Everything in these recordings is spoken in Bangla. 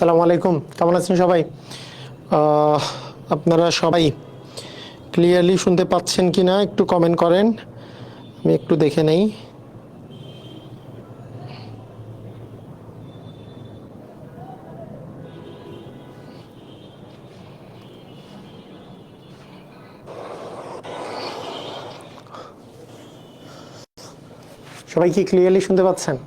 আসসালামু আলাইকুম, কেমন আছেন সবাই? আপনারা সবাই ক্লিয়ারলি শুনতে পাচ্ছেন কি না একটু কমেন্ট করেন, আমি একটু দেখে নেই। সবাই কি ক্লিয়ারলি শুনতে পাচ্ছেন?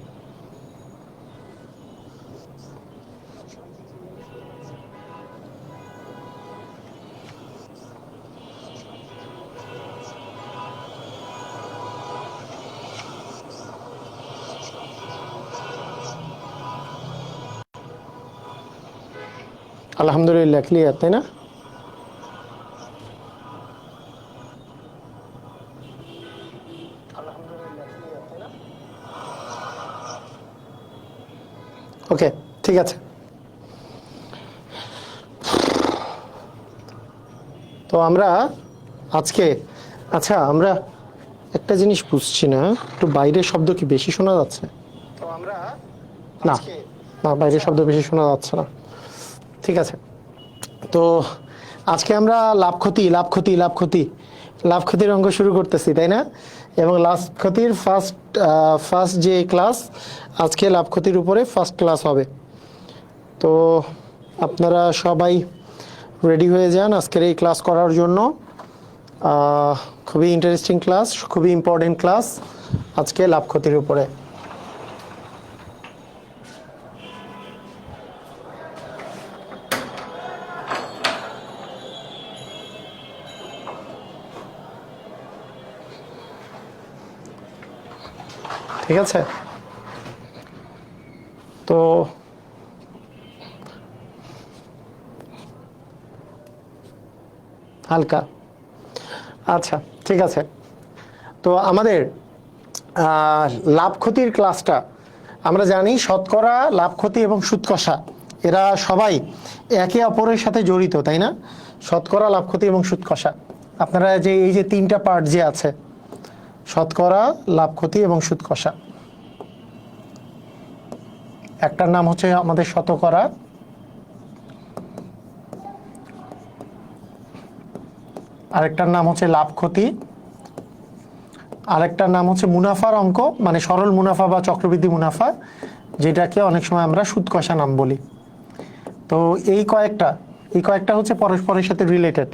আলহামদুলিল্লাহ ক্লিয়ার, তাই না? ওকে, ঠিক আছে। তো আমরা আজকে আমরা একটা জিনিস বুঝছি না, একটু বাইরের শব্দ কি বেশি শোনা যাচ্ছে? না না, বাইরের শব্দ বেশি শোনা যাচ্ছে না। ঠিক আছে, তো আজকে আমরা লাভ ক্ষতির অঙ্ক শুরু করতেছি, তাই না? এবং লাভ ক্ষতির ফার্স্ট যে ক্লাস, আজকে লাভ ক্ষতির উপরে ফার্স্ট ক্লাস হবে। তো আপনারা সবাই রেডি হয়ে যান আজকের এই ক্লাস করার জন্য। খুবই ইন্টারেস্টিং ক্লাস, খুবই ইম্পর্টেন্ট ক্লাস আজকে লাভ ক্ষতির উপরে। ঠিক আছে, তো হালকা, আচ্ছা ঠিক আছে। তো আমাদের লাভ ক্ষতির ক্লাসটা আমরা জানি শতকরা, লাভ ক্ষতি এবং সুদ কষা এরা সবাই একে অপরের সাথে জড়িত, তাই না? শতকরা, লাভ ক্ষতি এবং সুদ কষা, আপনারা যে এই যে তিনটা পার্ট যে আছে, শতকরা, লাভ ক্ষতি এবং সুদ কষা, একটার নাম হচ্ছে আমাদের শতকরা, আরেকটার নাম হচ্ছে লাভ ক্ষতি, আরেকটার নাম হচ্ছে মুনাফার অঙ্ক, মানে সরল মুনাফা বা চক্রবৃদ্ধি মুনাফা, যেটাকে অনেক সময় আমরা সুদ কষা নাম বলি। তো এই কয়েকটা হচ্ছে পরস্পরের সাথে রিলেটেড,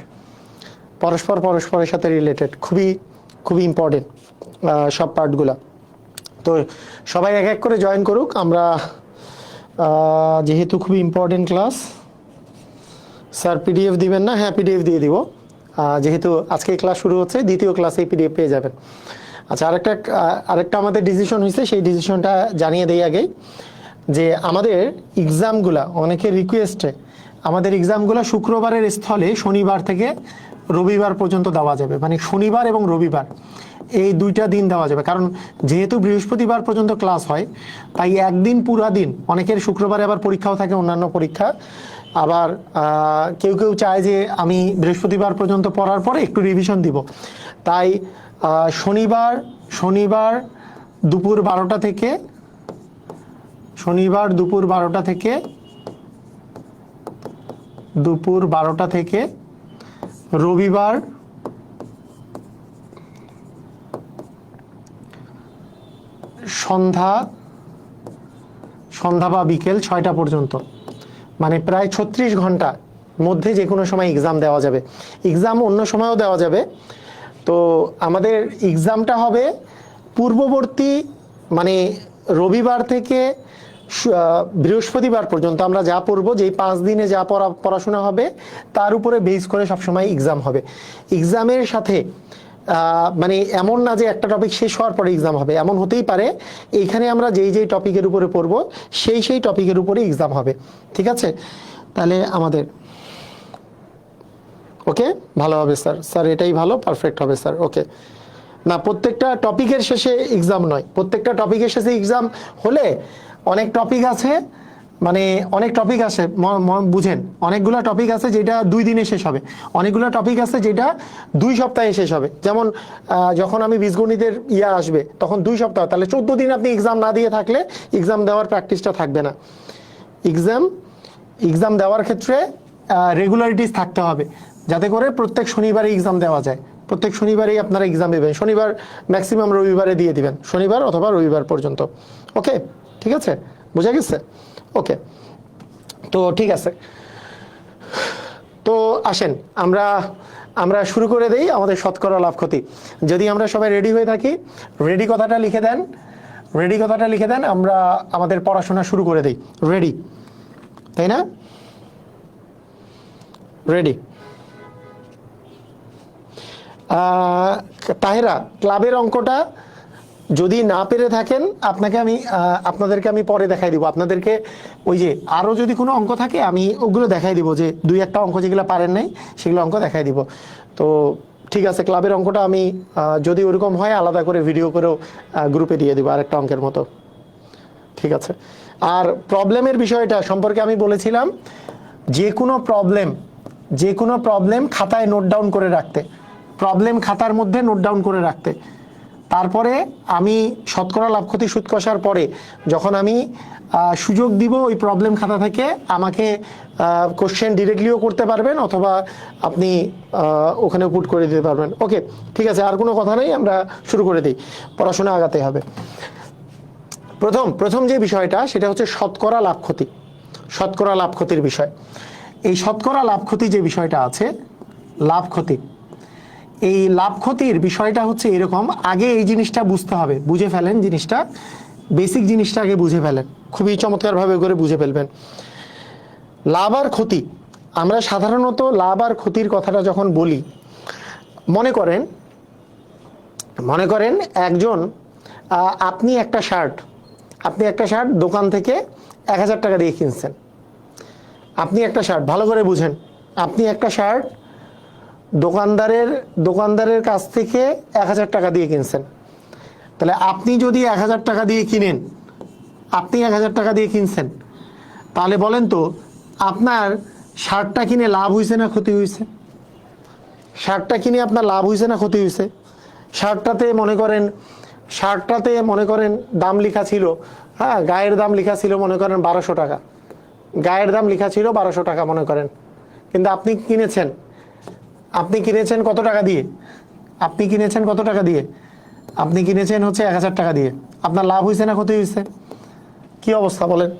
পরস্পরের সাথে রিলেটেড, খুবই ইম্পর্টেন্ট সব পার্টগুলা। তো সবাই এক এক করে জয়েন করুক। আমরা যেহেতু খুবই ইম্পর্টেন্ট ক্লাস, স্যার পিডিএফ দিবেন না? হ্যাঁ, পিডিএফ দিয়ে দিব। যেহেতু আজকে ক্লাস শুরু হচ্ছে, দ্বিতীয় ক্লাসে পিডিএফ পেয়ে যাবেন। আচ্ছা, আরেকটা আমাদের ডিসিশন হয়েছে, সেই ডিসিশনটা জানিয়ে দেই আগেই, যে আমাদের এক্সামগুলা, অনেকের রিকোয়েস্টে আমাদের এক্সামগুলো শুক্রবারের স্থলে শনিবার থেকে রবিবার পর্যন্ত দেওয়া যাবে, মানে শনিবার এবং রবিবার এই দুইটা দিন দেওয়া যাবে। কারণ যেহেতু বৃহস্পতিবার পর্যন্ত ক্লাস হয়, তাই একদিন পুরা দিন, অনেকের শুক্রবারে আবার পরীক্ষাও থাকে, অন্যান্য পরীক্ষা। আবার কেউ চায় যে আমি বৃহস্পতিবার পর্যন্ত পড়ার পরে একটু রিভিশন দিব, তাই শনিবার দুপুর 12টা থেকে রবিবার সন্ধ্যা বা বিকেল 6টা পর্যন্ত, মানে প্রায় 36 ঘন্টার মধ্যে যে কোনো সময় এক্সাম দেওয়া যাবে। এক্সাম অন্য সময়ও দেওয়া যাবে। তো আমাদের এক্সামটা হবে পূর্ববর্তী, মানে রবিবার থেকে বৃহস্পতিবার পর্যন্ত আমরা যা পড়বো, যেই 5 দিনে যা পড়াশোনা হবে তার উপরে বেস করে সবসময় এক্সাম হবে। এক্সামের সাথে মানে এমন না যে একটা টপিক শেষ হওয়ার পরে এক্সাম হবে, এমন হতেই পারে এইখানে আমরা যেই টপিকের উপরে পড়বো সেই টপিকের উপরে এক্সাম হবে। ঠিক আছে, তাহলে আমাদের ওকে, ভালো হবে স্যার, এটাই ভালো, পারফেক্ট হবে স্যার। ওকে, না প্রত্যেকটা টপিকের শেষে এক্সাম নয়, প্রত্যেকটা টপিকের শেষে এক্সাম হলে অনেক টপিক আছে, মানে অনেক টপিক আছে, বুঝেন, অনেকগুলো টপিক আছে যেটা 2 দিনে শেষ হবে, অনেকগুলো টপিক আছে যেটা 2 সপ্তাহে শেষ হবে। যেমন যখন আমি বীজগণিতের আসবে তখন 2 সপ্তাহ, তাহলে 14 দিন আপনি এক্সাম না দিয়ে থাকলে এক্সাম দেওয়ার প্র্যাকটিসটা থাকবে না। এক্সাম এক্সাম দেওয়ার ক্ষেত্রে রেগুলারিটিস থাকতে হবে, যাতে করে প্রত্যেক শনিবারে এক্সাম দেওয়া যায়। প্রত্যেক শনিবারেই আপনারা এক্সাম দেবেন, শনিবার ম্যাক্সিমাম রবিবারে দিয়ে দিবেন, শনিবার অথবা রবিবার পর্যন্ত। ওকে, ঠিক আছে, বোঝা গেছে? ওকে, তো ঠিক আছে, তো আসেন আমরা আমরা শুরু করে দেই আমাদের শতকরা লাভ ক্ষতি। যদি আমরা সবাই রেডি হয়ে থাকি, রেডি কথাটা লিখে দেন, রেডি কথাটা লিখে দেন, আমরা আমাদের পড়াশোনা শুরু করে দেই। রেডি, তাই না? রেডি। তাহেরা, ক্লাবের অঙ্কটা যদি না পেরে থাকেন আপনাদেরকে আমি পরে দেখাই দিব। আপনাদেরকে ওই যে আরও যদি কোনো অঙ্ক থাকে আমি ওগুলো দেখাই দিব, যে দুই একটা অঙ্ক যেগুলো পারেন নাই সেগুলো অঙ্ক দেখাই দিব। তো ঠিক আছে, ক্লাবের অঙ্কটা আমি যদি ওরকম হয় আলাদা করে ভিডিও করেও গ্রুপে দিয়ে দিব আরেকটা অঙ্কের মতো। ঠিক আছে, আর প্রবলেমের বিষয়টা সম্পর্কে আমি বলেছিলাম যে কোনো প্রবলেম খাতায় নোট ডাউন করে রাখতে, প্রবলেম খাতার মধ্যে নোট ডাউন করে রাখতে। তারপরে আমি শতকরা লাভ ক্ষতি সুদ কষার পরে যখন আমি সুযোগ দিব ওই প্রবলেম খাতা থেকে আমাকে কোশ্চেন ডিরেক্টলিও করতে পারবেন, অথবা আপনি ওখানে পুট করে দিতে পারবেন। ওকে, ঠিক আছে, আর কোনো কথা নেই, আমরা শুরু করে দিই, পড়াশোনা আগাতে হবে। প্রথম যে বিষয়টা সেটা হচ্ছে শতকরা লাভ ক্ষতি, শতকরা লাভ ক্ষতির বিষয়। এই শতকরা লাভ ক্ষতি যে বিষয়টা আছে, লাভ ক্ষতি, এই লাভ ক্ষতির বিষয়টা হচ্ছে এরকম। আগে এই জিনিসটা বুঝতে হবে, বুঝে ফেলেন জিনিসটা, বেসিক জিনিসটা আগে বুঝে ফেলেন, খুবই চমৎকারভাবে করে বুঝে ফেলবেন। লাভ আর ক্ষতি, আমরা সাধারণত লাভ আর ক্ষতির কথাটা যখন বলি, মনে করেন একজন আপনি একটা শার্ট দোকান থেকে 1000 টাকা দিয়ে কিনছেন। আপনি একটা শার্ট, ভালো করে বুঝেন, আপনি একটা শার্ট দোকানদারের কাছ থেকে 1000 টাকা দিয়ে কিনছেন। তাহলে আপনি যদি 1000 টাকা দিয়ে কিনেন, আপনি 1000 টাকা দিয়ে কিনছেন, তাহলে বলেন তো আপনার শার্টটা কিনে লাভ হয়েছে না ক্ষতি হয়েছে? শার্টটা কিনে আপনার লাভ হয়েছে না ক্ষতি হয়েছে? শার্টটাতে মনে করেন দাম লেখা ছিল, হ্যাঁ, গায়ের দাম লেখা ছিল মনে করেন 1200 টাকা, গায়ের দাম লেখা ছিল 1200 টাকা মনে করেন, কিন্তু আপনি কিনেছেন কত টাকা দিয়ে? আপনি কিনেছেন কত টাকা দিয়ে? আপনি কিনেছেন হচ্ছে 1000 টাকা দিয়ে। আপনার লাভ হয়েছে না ক্ষতি হয়েছে? কি অবস্থা বলেন,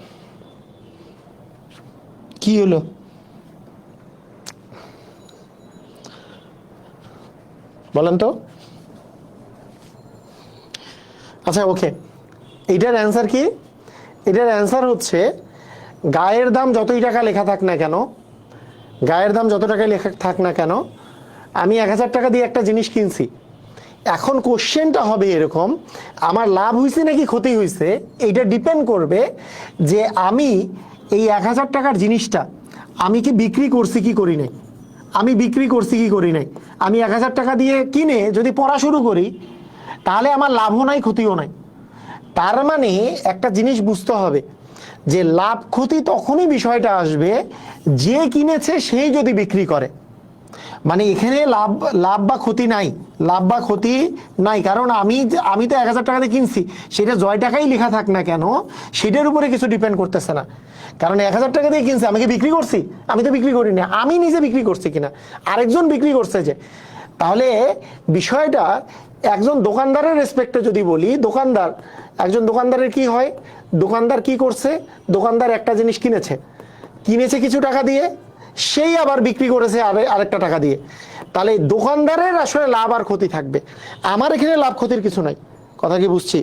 কি হলো? বলেন তো। আচ্ছা, ওকে, এটার অ্যান্সার কি? এটার অ্যান্সার হচ্ছে গায়ের দাম যতই টাকা লেখা থাক না কেন, গায়ের দাম যত টাকায় লেখা থাক না কেন, আমি 1000 টাকা দিয়ে একটা জিনিস কিনছি। এখন কোশ্চেনটা হবে এরকম, আমার লাভ হয়েছে নাকি ক্ষতি হয়েছে, এইটা ডিপেন্ড করবে যে আমি এই 1000 টাকার জিনিসটা আমি কি বিক্রি করছি কি করি নাই। আমি বিক্রি করছি কি করি নাই, আমি 1000 টাকা দিয়ে কিনে যদি পড়া শুরু করি তাহলে আমার লাভও নাই ক্ষতিও নাই। তার মানে একটা জিনিস বুঝতে হবে যে লাভ ক্ষতি তখনই বিষয়টা আসবে যে কিনেছে সেই যদি বিক্রি করে। মানে এখানে লাভ বা ক্ষতি নাই, লাভ বা ক্ষতি নাই, কারণ আমি তো 1000 টাকা দিয়ে কিনছি, সেটা জয় টাকাই লেখা থাক না কেন সেটার উপরে কিছু ডিপেন্ড করতেছে না। কারণ 1000 টাকা দিয়ে কিনছি, আমি কি বিক্রি করছি? আমি তো বিক্রি করিনি, আমি নিজে বিক্রি করছি কিনা, আরেকজন বিক্রি করছে যে। তাহলে বিষয়টা একজন দোকানদারের রেসপেক্টে যদি বলি, একজন দোকানদারের কি হয়, দোকানদার কি করছে, দোকানদার একটা জিনিস কিনেছে কিছু টাকা দিয়ে, সেই আবার বিক্রি করেছে আরেকটা টাকা দিয়ে। তাহলে দোকানদারের আসলে লাভ আর ক্ষতি থাকবে, আমার এখানে লাভ ক্ষতির কিছু নাই। কথা কি বুঝছি?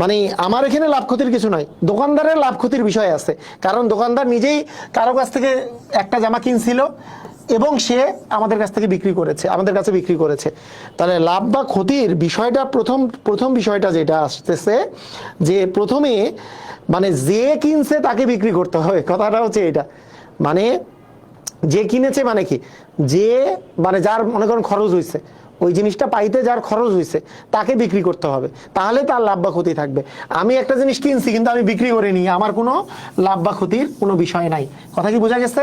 মানে আমার এখানে লাভ ক্ষতির কিছু নাই, দোকানদারের লাভ ক্ষতির বিষয় আছে। কারণ দোকানদার নিজেই কারো কাছ থেকে একটা জামা কিনছিল এবং সে আমাদের কাছ থেকে আমাদের কাছে বিক্রি করেছে। তাহলে লাভ বা ক্ষতির বিষয়টা প্রথম বিষয়টা যেটা আসতেছে, যে প্রথমে মানে যে কিনছে তাকে বিক্রি করতে হবে, কথাটা হচ্ছে এটা। মানে যে কিনেছে মানে কি, যে মানে যার মনে করেন খরচ হয়েছে, ওই জিনিসটা পাইতে যার খরচ হয়েছে তাকে বিক্রি করতে হবে, তাহলে তার লাভ বা ক্ষতি থাকবে। আমি একটা জিনিস কিনছি কিন্তু আমি বিক্রি করিনি, আমার কোনো লাভ বা ক্ষতির কোনো বিষয় নাই। কথা কি বোঝা গেছে?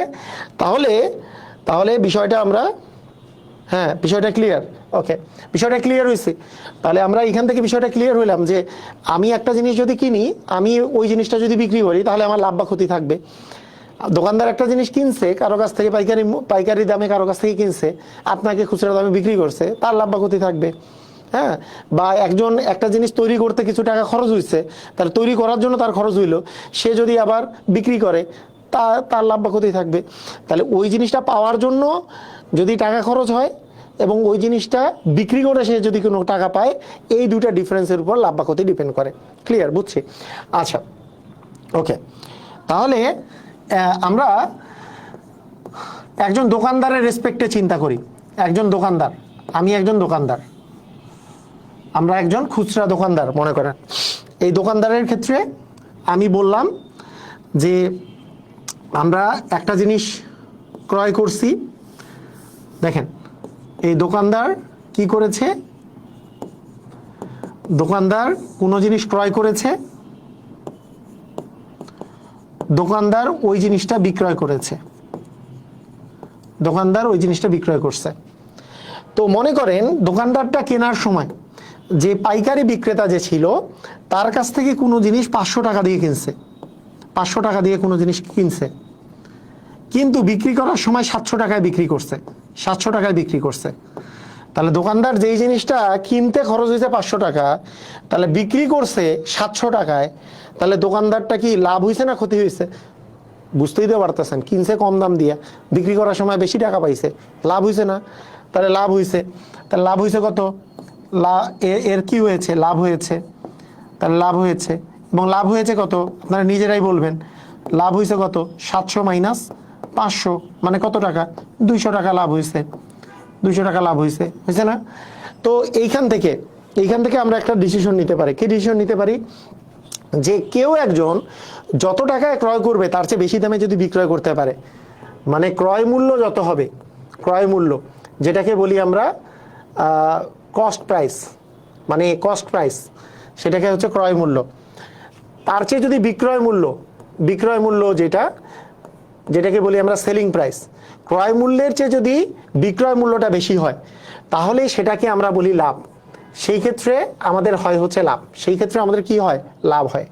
তাহলে বিষয়টা আমরা, হ্যাঁ, বিষয়টা ক্লিয়ার? ওকে, বিষয়টা ক্লিয়ার হয়েছে। তাহলে আমরা এখান থেকে বিষয়টা ক্লিয়ার হইলাম যে আমি একটা জিনিস যদি কিনি, আমি ওই জিনিসটা যদি বিক্রি করি তাহলে আমার লাভ বা ক্ষতি থাকবে। দোকানদার একটা জিনিস কিনছে কারো কাছ থেকে পাইকারি দামে কারো কাছ থেকে কিনছে, আপনাকে খুচরা দামে বিক্রি করছে, তার লাভ বা ক্ষতি থাকবে। হ্যাঁ, বা একজন একটা জিনিস তৈরি করতে কিছু টাকা খরচ হয়েছে, তাহলে তৈরি করার জন্য তার খরচ হইলো, সে যদি আবার বিক্রি করে তার লাভ বা ক্ষতি থাকবে। তাহলে ওই জিনিসটা পাওয়ার জন্য যদি টাকা খরচ হয় এবং ওই জিনিসটা বিক্রি করে সে যদি কোনো টাকা পায়, এই দুটা ডিফারেন্সের উপর লাভ বা ক্ষতি ডিপেন্ড করে। ক্লিয়ার? বুঝছি। আচ্ছা, ওকে। তাহলে আমরা একজন দোকানদারের রেসপেক্টে চিন্তা করি। একজন দোকানদার, আমি একজন দোকানদার, আমরা একজন খুচরা দোকানদার মনে করেন। এই দোকানদারের ক্ষেত্রে আমি বললাম যে আমরা একটা জিনিস ক্রয় করছি। দেখেন, এই দোকানদার কি করেছে? দোকানদার কোনো জিনিস ক্রয় করেছে, দোকানদার ওই জিনিসটা বিক্রয় করেছে, দোকানদার ওই জিনিসটা বিক্রয় করছে। তো মনে করেন দোকানদারটা কেনার সময় যে পাইকারি বিক্রেতা যে ছিল তার কাছ থেকে কোনো জিনিস 500 টাকা দিয়ে কিনছে, 500 টাকা দিয়ে কোনো জিনিস কিনছে, কিন্তু বিক্রি করার সময় 700 টাকায় বিক্রি করছে, 700 টাকায় বিক্রি করছে। তাহলে দোকানদার যেই জিনিসটা কিনতে খরচ হয়েছে 500 টাকা, তাহলে বিক্রি করছে 700 টাকায়, তাহলে দোকানদারটা কি লাভ হয়েছে না ক্ষতি হয়েছে? বুঝতেই তো পারতেছেন, কিনছে কম দাম দিয়ে, বিক্রি করার সময় বেশি টাকা পাইছে, লাভ হয়েছে না? তাহলে লাভ হয়েছে। তাহলে লাভ হয়েছে কত? এর কি হয়েছে? লাভ হয়েছে। তাহলে লাভ হয়েছে, এবং লাভ হয়েছে কত আপনারা নিজেরাই বলবেন। লাভ হয়েছে কত? 700 মাইনাস 500 মানে কত টাকা? 200 টাকা লাভ হয়েছে, 200 টাকা লাভ হয়েছে, হয়েছে না? তো এইখান থেকে আমরা একটা ডিসিশন নিতে পারি। কি ডিসিশন নিতে পারি? যে কেউ একজন যত টাকায় ক্রয় করবে তার চেয়ে বেশি দামে যদি বিক্রয় করতে পারে, মানে ক্রয় মূল্য যত হবে, ক্রয় মূল্য যেটাকে বলি আমরা কস্ট প্রাইস, মানে কস্ট প্রাইস, সেটাকে হচ্ছে ক্রয় মূল্য, তার চেয়ে যদি বিক্রয় মূল্য যেটাকে বলি আমরা সেলিং প্রাইস, ক্রয় মূল্যের চেয়ে যদি বিক্রয় মূল্যটা বেশি হয়, তাহলে সেটাকে আমরা বলি লাভ। সেই ক্ষেত্রে আমাদের হয় হচ্ছে লাভ, সেই ক্ষেত্রে আমাদের কি হয়? লাভ হয়।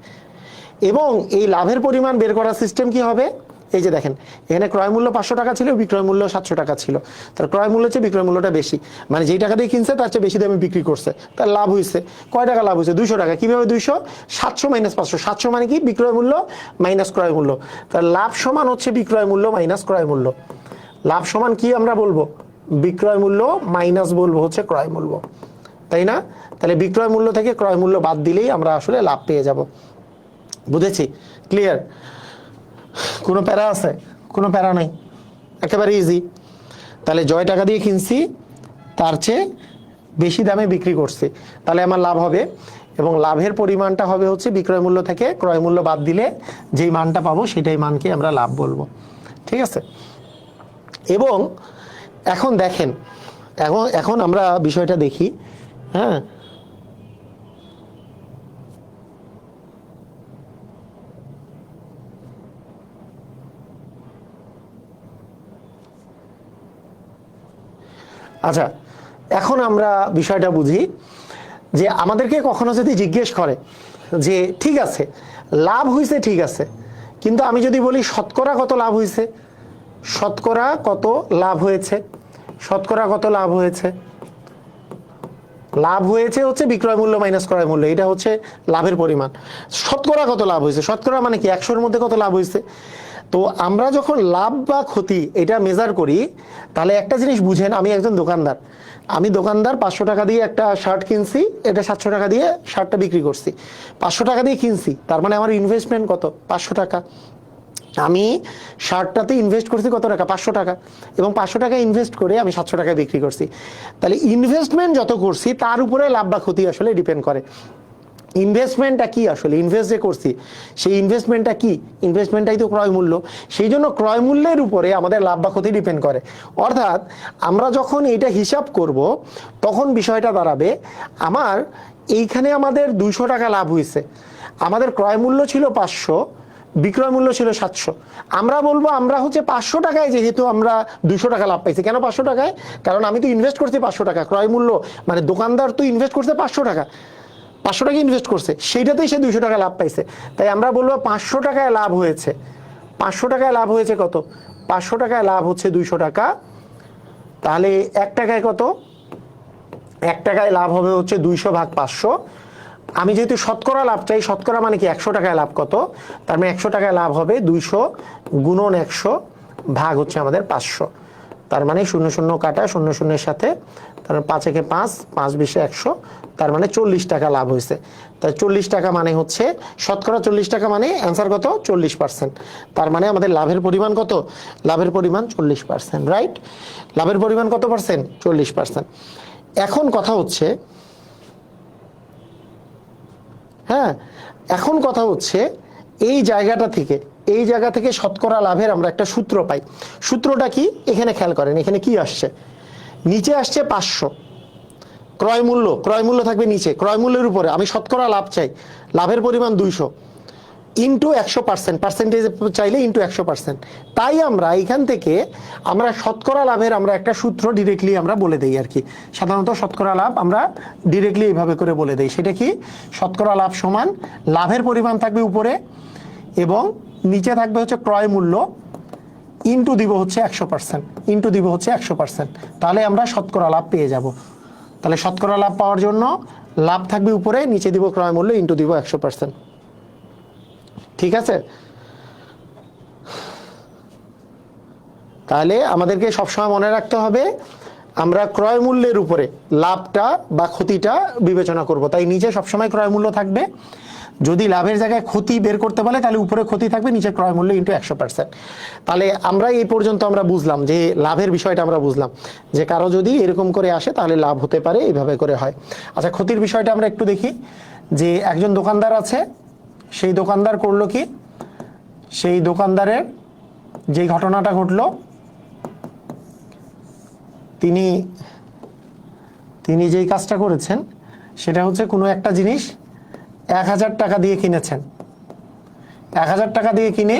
এবং এই লাভের পরিমাণ বের করার সিস্টেম কি হবে? এই যে দেখেন, এখানে ক্রয় মূল্য 500 টাকা ছিল, বিক্রয় মূল্য 700 টাকা ছিল। তার ক্রয় মূল্য চেয়ে বিক্রয় মূল্যটা বেশি, মানে যেই টাকা দিয়ে কিনছে তার চেয়ে বেশি দামে বিক্রি করছে, তার লাভ হয়েছে। কয় টাকা লাভ হয়েছে? 200 টাকা। কিভাবে 200? 700 মাইনাস 500। 700 মানে কি? বিক্রয় মূল্য মাইনাস ক্রয় মূল্য। তার লাভ সমান হচ্ছে বিক্রয় মূল্য মাইনাস ক্রয় মূল্য। লাভ সমান কি আমরা বলবো? বিক্রয় মূল্য মাইনাস বলবো হচ্ছে ক্রয় মূল্য, তাই না? তাহলে বিক্রয় মূল্য থেকে ক্রয় মূল্য বাদ দিলেই আমরা আসলে লাভ পেয়ে যাব। বুঝেছি? ক্লিয়ার? কোনো প্যারা আছে? কোনো প্যারা নাই, একেবারে ইজি। তাহলে জয় টাকা দিয়ে কিনছি, তার চেয়ে বেশি দামে বিক্রি করছি, তাহলে আমার লাভ হবে, এবং লাভের পরিমাণটা হবে হচ্ছে বিক্রয় মূল্য থেকে ক্রয় মূল্য বাদ দিলে যেই মানটা পাবো সেটাই মানকে আমরা লাভ বলবো। ঠিক আছে? এবং এখন দেখেন, এখন আমরা বিষয়টা দেখি। হ্যাঁ, আচ্ছা, এখন আমরা বিষয়টা বুঝি যে আমাদেরকে কখনো যদি জিজ্ঞেস করে যে ঠিক আছে লাভ হয়েছে, ঠিক আছে, কিন্তু আমি যদি বলি শতকরা কত লাভ হয়েছে, শতকরা কত লাভ হয়েছে, শতকরা কত লাভ হয়েছে, লাভ হয়েছে হচ্ছে বিক্রয় মূল্য মাইনাস ক্রয় মূল্য, এটা হচ্ছে লাভের পরিমাণ। শতকরা কত লাভ হয়েছে, শতকরা মানে কি 100-এর মধ্যে কত লাভ হয়েছে। তো আমরা যখন লাভ বা ক্ষতি এটা মেজার করি, তাহলে একটা জিনিস বুঝেন, আমি একজন দোকানদার, আমি দোকানদার 500 টাকা দিয়ে একটা শার্ট কিনছি, এটা 700 টাকা দিয়ে শার্টটা বিক্রি করছি। 500 টাকা দিয়ে কিনছি, তার মানে আমার ইনভেস্টমেন্ট কত? 500 টাকা। আমি শার্টটাতে ইনভেস্ট করছি কত টাকা? 500 টাকা। এবং 500 টাকা ইনভেস্ট করে আমি 700 টাকায় বিক্রি করছি। তাহলে ইনভেস্টমেন্ট যত করছি তার উপরে লাভ বা ক্ষতি আসলে ডিপেন্ড করে। ইনভেস্টমেন্টটা কি? আসলে ইনভেস্ট যে করছি সেই ইনভেস্টমেন্টটা কি? ইনভেস্টমেন্টটাই তো ক্রয় মূল্য। সেই জন্য ক্রয় মূল্যের উপরে আমাদের লাভ বা ক্ষতি ডিপেন্ড করে। অর্থাৎ আমরা যখন এইটা হিসাব করব তখন বিষয়টা দাঁড়াবে, আমার এইখানে আমাদের 200 টাকা লাভ হয়েছে, আমাদের ক্রয় মূল্য ছিল 500, বিক্রয় মূল্য ছিল 700। আমরা বলবো আমরা হচ্ছে 500 টাকায় যেহেতু আমরা 200 টাকা লাভ পাইছি। কেন 500 টাকায়? কারণ আমি তো ইনভেস্ট করছি 500 টাকা। ক্রয় মূল্য মানে দোকানদার তো ইনভেস্ট করছে 500 টাকা, 500 টাকা ইনভেস্ট করছে, সেইটাতেই সে 200 টাকা লাভ পাইছে। তাই আমরা বলবো 500 টাকায় লাভ হয়েছে, 500 টাকায় লাভ হয়েছে কত? 500 টাকায় লাভ হচ্ছে 200 টাকা। তাহলে 1 টাকায় কত? 1 টাকায় লাভ হবে হচ্ছে 200 ভাগ 500। আমি যেহেতু শতকরা লাভ চাই, শতকরা মানে কি 100 টাকায় লাভ কত, তার মানে 100 টাকায় লাভ হবে 200 গুণন 100 ভাগ হচ্ছে আমাদের 500। তার মানে 0 0 কাটা 0 0 এর সাথে, তার মানে 5 একে 5, 5 20 100, তার মানে 40 টাকা লাভ হয়েছে। তাই 40 টাকা মানে হচ্ছে শতকরা 40 টাকা মানে অ্যান্সার কত? 40%। তার মানে আমাদের লাভের পরিমাণ কত? লাভের পরিমাণ 40%, রাইট? লাভের পরিমাণ কত পার্সেন্ট? 40%। এখন কথা হচ্ছে, হ্যাঁ, এখন কথা হচ্ছে এই জায়গাটা থেকে, এই জায়গা থেকে শতকরা লাভের আমরা একটা সূত্র পাই। সূত্রটা কি? এখানে খেয়াল করেন, এখানে কি আসছে? নিচে আসছে 500 ক্রয় মূল্য, ক্রয় মূল্য থাকবে নিচে, ক্রয় মূল্যের উপরে আমি শতকরা লাভ চাই, লাভের পরিমাণ 200 ইন্টু 100%, পার্সেন্টেজ চাইলে ইন্টু 100%। তাই আমরা এইখান থেকে আমরা শতকরা লাভের আমরা একটা সূত্র ডিরেক্টলি আমরা বলে দেই আর কি। সাধারণত শতকরা লাভ আমরা ডিরেক্টলি এইভাবে করে বলে দেই। সেটা কি? শতকরা লাভ সমান লাভের পরিমাণ থাকবে উপরে এবং নিচে থাকবে হচ্ছে ক্রয় মূল্য ইন্টু দিব হচ্ছে 100%, ইন্টু দিব হচ্ছে 100%। তাহলে আমরা শতকরা লাভ পেয়ে যাব। তাহলে শতকরা লাভ পাওয়ার জন্য লাভ থাকবে উপরে, নিচে দিব ক্রয় মূল্য ইন্টু দিব 100%। ঠিক আছে? তাহলে আমাদেরকে সবসময় মনে রাখতে হবে আমরা ক্রয় মূল্যের উপরে লাভটা বা ক্ষতিটা বিবেচনা করব। তাই নিচে সবসময় ক্রয় মূল্য থাকবে। যদি লাভের জায়গায় ক্ষতি বের করতে বলে তাহলে উপরে ক্ষতি থাকবে, নিচে ক্রয় মূল্য ইন্টু 100%। তাহলে আমরা এই পর্যন্ত আমরা বুঝলাম যে লাভের বিষয়টা আমরা বুঝলাম যে কারো যদি এরকম করে আসে তাহলে লাভ হতে পারে, এইভাবে করে হয়। আচ্ছা, ক্ষতির বিষয়টা আমরা একটু দেখি। যে একজন দোকানদার আছে, সেই দোকানদার করলো কি? সেই দোকানদারের যে ঘটনাটা ঘটলো, তিনি যেই কাজটা করেছেন সেটা হচ্ছে কোনো একটা জিনিস 1000 টাকা দিয়ে কিনেছেন। 1000 টাকা দিয়ে কিনে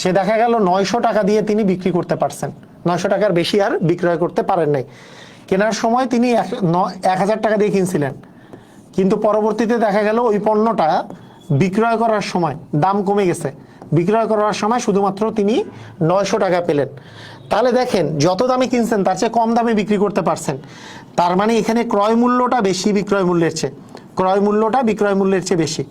সে দেখা গেল 900 টাকা দিয়ে তিনি বিক্রি করতে পারছেন। 900 টাকার বেশি আর বিক্রয় করতে পারেন নাই। কেনার সময় তিনি 1000 টাকা দিয়ে কিনছিলেন, কিন্তু পরবর্তীতে দেখা গেল ওই পণ্যটা বিক্রয় করার সময় দাম কমে গেছে, বিক্রয় করার সময় শুধুমাত্র তিনি 900 টাকা পেলেন। তাহলে দেখেন যত দামে কিনছেন তার চেয়ে কম দামে বিক্রি করতে পারছেন। তার মানে এখানে ক্রয় মূল্যটা বেশি বিক্রয় মূল্যের চেয়ে, ক্রয় মূল্যটা বিক্রয় মূল্যের চেয়ে বেশি।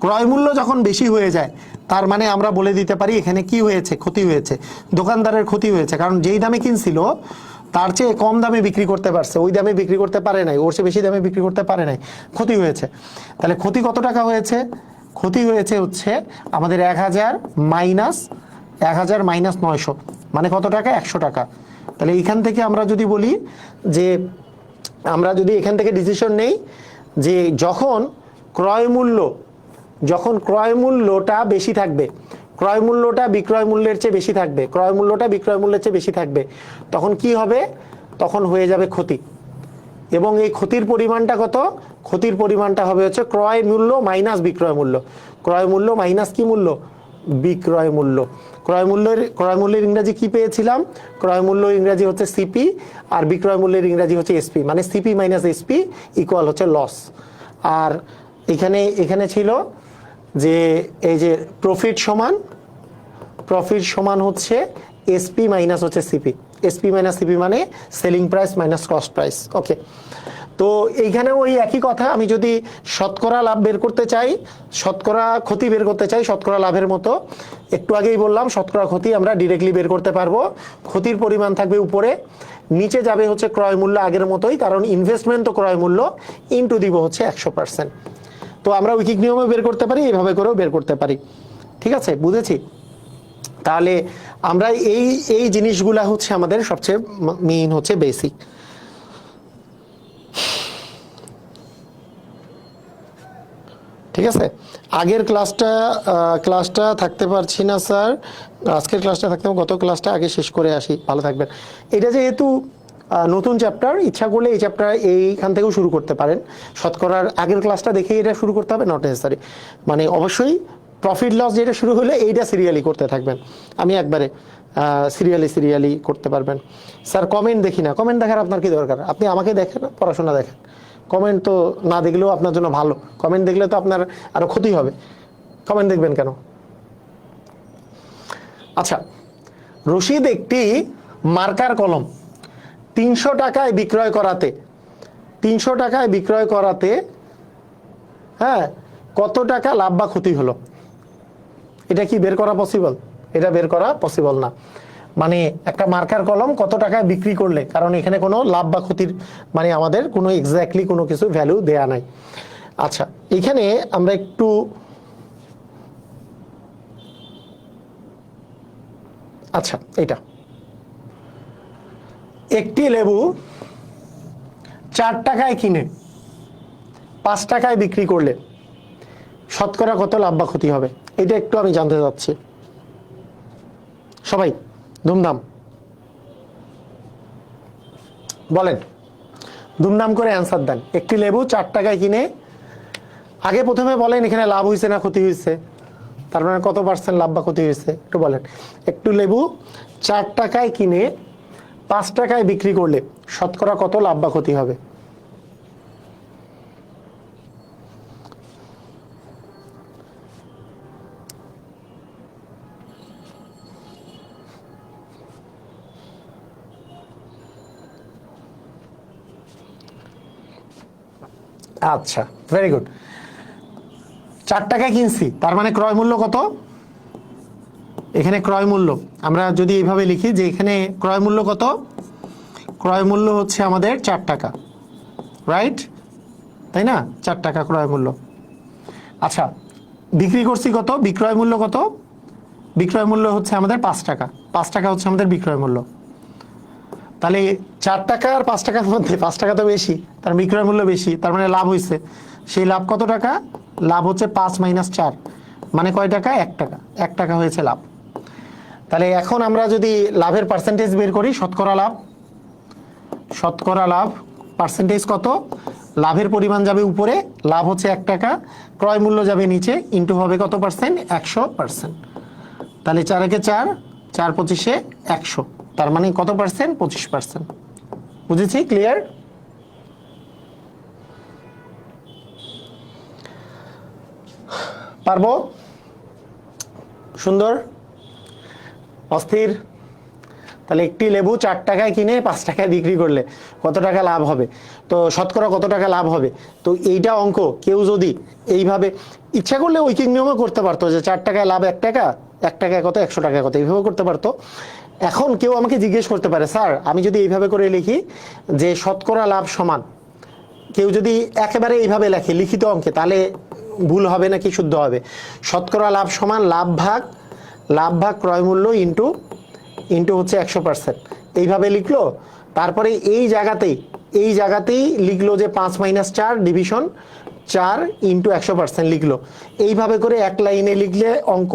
ক্রয় মূল্য যখন বেশি হয়ে যায় তার মানে আমরা বলে দিতে পারি এখানে কি হয়েছে? ক্ষতি হয়েছে, দোকানদারের ক্ষতি হয়েছে। কারণ যেই দামে কিনছিল তার চেয়ে কম দামে বিক্রি করতে পারছে, ওই দামে বিক্রি করতে পারে নাই, ওর চেয়ে বেশি দামে বিক্রি করতে পারে নাই, ক্ষতি হয়েছে। তাহলে ক্ষতি কত টাকা হয়েছে? ক্ষতি হয়েছে হচ্ছে আমাদের 1000 মাইনাস 900, মানে কত টাকা? 100 টাকা। তাহলে এইখান থেকে আমরা যদি বলি যে আমরা যদি এখান থেকে ডিসিশন নেই যে যখন ক্রয় মূল্যটা বেশি থাকবে, ক্রয় মূল্যটা বিক্রয় মূল্যের চেয়ে বেশি থাকবে, ক্রয় মূল্যটা বিক্রয় মূল্যের চেয়ে বেশি থাকবে, তখন কি হবে? তখন হয়ে যাবে ক্ষতি। এবং এই ক্ষতির পরিমাণটা কত? ক্ষতির পরিমাণটা হবে হচ্ছে ক্রয় মূল্য মাইনাস বিক্রয় মূল্য। ক্রয় মূল্য মাইনাস কি মূল্য? বিক্রয় মূল্য। ক্রয় মূল্যের ইংরেজি কি পেয়েছিলাম? ক্রয় মূল্য ইংরেজি হচ্ছে সিপি, আর বিক্রয় মূল্যের ইংরেজি হচ্ছে এসপি, মানে সিপি মাইনাস এসপি ইকুয়াল হচ্ছে লস। আর এখানে ছিল যে এই যে প্রফিট সমান হচ্ছে এসপি মাইনাস হচ্ছে সিপি। এসপি মাইনাস সিপি মানে selling price minus cost price. Okay, তো এইখানেও ওই একই কথা। আমি যদি শতকরা লাভ বের করতে চাই, শতকরা ক্ষতি বের করতে চাই শতকরা লাভের মতো, একটু আগেই বললাম শতকরা ক্ষতি আমরা ডিরেক্টলি বের করতে পারবো। ক্ষতির পরিমাণ থাকবে উপরে, নিচে যাবে হচ্ছে ক্রয় মূল্য আগের মতোই, কারণ ইনভেস্টমেন্ট তো ক্রয় মূল্য, ইন্টু দিব হচ্ছে 100%। তো আমরা ঐকিক নিয়মে বের করতে পারি, এইভাবে করেও বের করতে পারি। ঠিক আছে, বুঝেছি? তাহলে আমরা এই জিনিসগুলা হচ্ছে আমাদের সবচেয়ে মেইন হচ্ছে বেসিক। ঠিক আছে, আগের ক্লাসটা থাকতে পারছি না স্যার, আজকের ক্লাসটা থাকতে গত ক্লাসটা আগে শেষ করে আসি, ভালো থাকবেন। এটা যেহেতু নতুন চ্যাপ্টার, ইচ্ছা করলে এই চ্যাপ্টার এইখান থেকেও শুরু করতে পারেন। শতকরার আগের ক্লাসটা দেখেই এটা শুরু করতে হবে, নট নেসেসারি। মানে অবশ্যই প্রফিট লস যেটা শুরু হলে এইটা সিরিয়ালি করতে থাকবেন। আমি একবারে সিরিয়ালি করতে পারবেন। স্যার কমেন্ট দেখি না, কমেন্ট দেখার আপনার কি দরকার? আপনি আমাকে দেখেন, পড়াশোনা দেখেন। কমেন্ট তো না দেখলেও আপনার জন্য ভালো, কমেন্ট দেখলে তো আপনার আরো ক্ষতি হবে। কমেন্ট দেখবেন কেন? আচ্ছা, রশিদ একটি মার্কার কলম 300 টাকায় বিক্রয় করাতে 300 টাকায় বিক্রয় করাতে হ্যাঁ কত টাকা লাভ বা ক্ষতি হলো? এটা কি বের করা পসিবল? এটা বের করা পসিবল না। মানে একটা মার্কার কলম কত টাকায় বিক্রি করলে, কারণ এখানে কোনো লাভ বা ক্ষতির মানে আমাদের কোনো এক্স্যাক্টলি কোনো কিছু ভ্যালু দেয়া নাই। আচ্ছা, এখানে আমরা একটু আচ্ছা, এটা একটি লেবু 4 টাকায় কিনে 5 টাকায় বিক্রি করলে শতকরা কত লাভ বা ক্ষতি হবে? এটা একটু আমি জানতে চাচ্ছি। সবাই ধুমধাম বলেন, ধুমধাম করে অ্যান্সার দেন। একটি লেবু 4 টাকায় কিনে, আগে প্রথমে বলেন এখানে লাভ হয়েছে না ক্ষতি হয়েছে, তার মানে কত পার্সেন্ট লাভ বা ক্ষতি হয়েছে একটু বলেন। একটু লেবু 4 টাকায় কিনে 5 টাকায় বিক্রি করলে শতকরা কত লাভ বা ক্ষতি হবে? আচ্ছা, ভেরি গুড। 4 টাকায় কিনছি, তার মানে ক্রয় মূল্য কত? এখানে ক্রয় মূল্য আমরা যদি এইভাবে লিখি যে এখানে ক্রয় মূল্য কত? ক্রয় মূল্য হচ্ছে আমাদের 4 টাকা, রাইট? তাই না? 4 টাকা ক্রয় মূল্য। আচ্ছা, বিক্রি করছি কত? বিক্রয় মূল্য কত? বিক্রয় মূল্য হচ্ছে আমাদের 5 টাকা। 5 টাকা হচ্ছে আমাদের বিক্রয় মূল্য। তাহলে 4 টাকা আর 5 টাকার মধ্যে 5 টাকা তো বেশি, তার বিক্রয় মূল্য বেশি, তার মানে লাভ হয়েছে। সেই লাভ কত টাকা? লাভ হচ্ছে 5 - 4, মানে কয় টাকা? 1 টাকা। 1 টাকা হয়েছে লাভ। তাহলে এখন আমরা যদি লাভের পার্সেন্টেজ বের করি, শতকরা লাভ, শতকরা লাভ পার্সেন্টেজ কত? লাভের পরিমাণ যাবে উপরে, লাভ হচ্ছে 1 টাকা, ক্রয় মূল্য যাবে নিচে, ইন্টু হবে কত পার্সেন্ট? 100%। তাহলে 4 একে 4, 4 × 25 = 100, তার মানে কত পার্সেন্ট? 25%। বুঝেছি? ক্লিয়ার? পারবো? সুন্দর, অস্থির। তাহলে একটি লেবু 4 টাকায় কিনে 5 টাকায় বিক্রি করলে কত টাকা লাভ হবে, তো শতকরা কত টাকা লাভ হবে। তো এইটা অঙ্ক কেউ যদি এইভাবে ইচ্ছা করলে ঐকিক নিয়মে করতে পারতো, যে 4 টাকায় লাভ 1 টাকা, 1 টাকায় কত, 100 টাকায় কত, এইভাবে করতে পারতো। এখন কেউ আমাকে জিজ্ঞেস করতে পারে, স্যার আমি যদি এইভাবে করে লিখি যে শতকরা লাভ সমান, কেউ যদি একেবারে এইভাবে লেখে লিখিত অঙ্কে, তাহলে ভুল হবে নাকি শুদ্ধ হবে? শতকরা লাভ সমান লাভ ভাগ ক্রয় মূল্য ইন্টু ইন্টু হচ্ছে 100%, এইভাবে লিখলো। তারপরে এই জায়গাতেই লিখলো যে 5 - 4 ডিভিশন 4 ইন্টু 100% লিখলো। এইভাবে করে এক লাইনে লিখলে অঙ্ক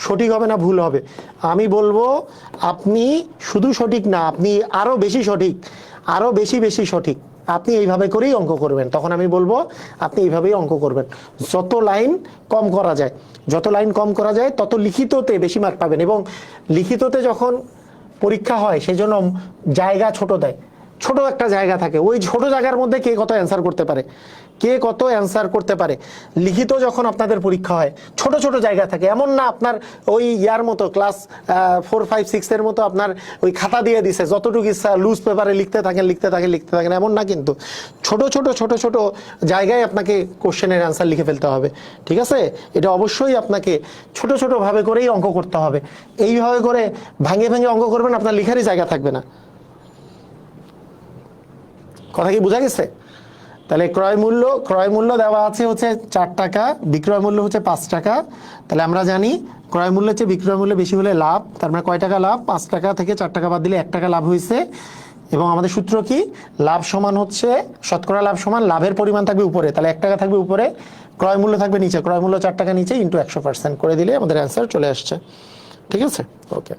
সঠিক হবে না ভুল হবে? আমি বলবো আপনি শুধু সঠিক না, আপনি আরো বেশি সঠিক, আরো বেশি সঠিক। আপনি এইভাবে করেই অঙ্ক করবেন। তখন আমি বলবো আপনি এইভাবেই অঙ্ক করবেন। যত লাইন কম করা যায়, যত লাইন কম করা যায় তত লিখিততে বেশি মার্ক পাবেন। এবং লিখিততে যখন পরীক্ষা হয় সেই জন্য জায়গা ছোট দেয়, ছোট একটা জায়গা থাকে, ওই ছোট জায়গার মধ্যে কে কত অ্যান্সার করতে পারে, কে কত অ্যান্সার করতে পারে। লিখিত যখন আপনাদের পরীক্ষা হয় ছোট ছোট জায়গা থাকে, এমন না আপনার ওই ইয়ার মতো ক্লাস 4, 5, 6 এর মতো আপনার ওই খাতা দিয়ে দিছে যতটুকু ইচ্ছা লুজ পেপারে লিখতে থাকেন, এমন না। কিন্তু ছোট ছোট জায়গায় আপনাকে কোশ্চেনের অ্যান্সার লিখে ফেলতে হবে, ঠিক আছে? এটা অবশ্যই আপনাকে ছোট ভাবে করেই অঙ্ক করতে হবে। এইভাবে করে ভাঙে অঙ্ক করবেন, আপনার লিখারই জায়গা থাকবে না। কথা কি বোঝা গেছে? তাহলে ক্রয় মূল্য দেওয়া আছে হচ্ছে 4 টাকা, বিক্রয় মূল্য হচ্ছে 5 টাকা। তাহলে আমরা জানি ক্রয় মূল্য হচ্ছে বিক্রয় মূল্য বেশি হলে লাভ, তার মানে কয় টাকা লাভ? 5 টাকা থেকে 4 টাকা বাদ দিলে 1 টাকা লাভ হয়েছে। এবং আমাদের সূত্র কি? লাভ সমান হচ্ছে শতকরা লাভ সমান লাভের পরিমাণ থাকবে উপরে, তাহলে 1 টাকা থাকবে উপরে, ক্রয় মূল্য থাকবে নিচে, ক্রয় মূল্য 4 টাকা নিচে ইন্টু 100% করে দিলে আমাদের অ্যান্সার চলে আসছে। ঠিক আছে? ওকে।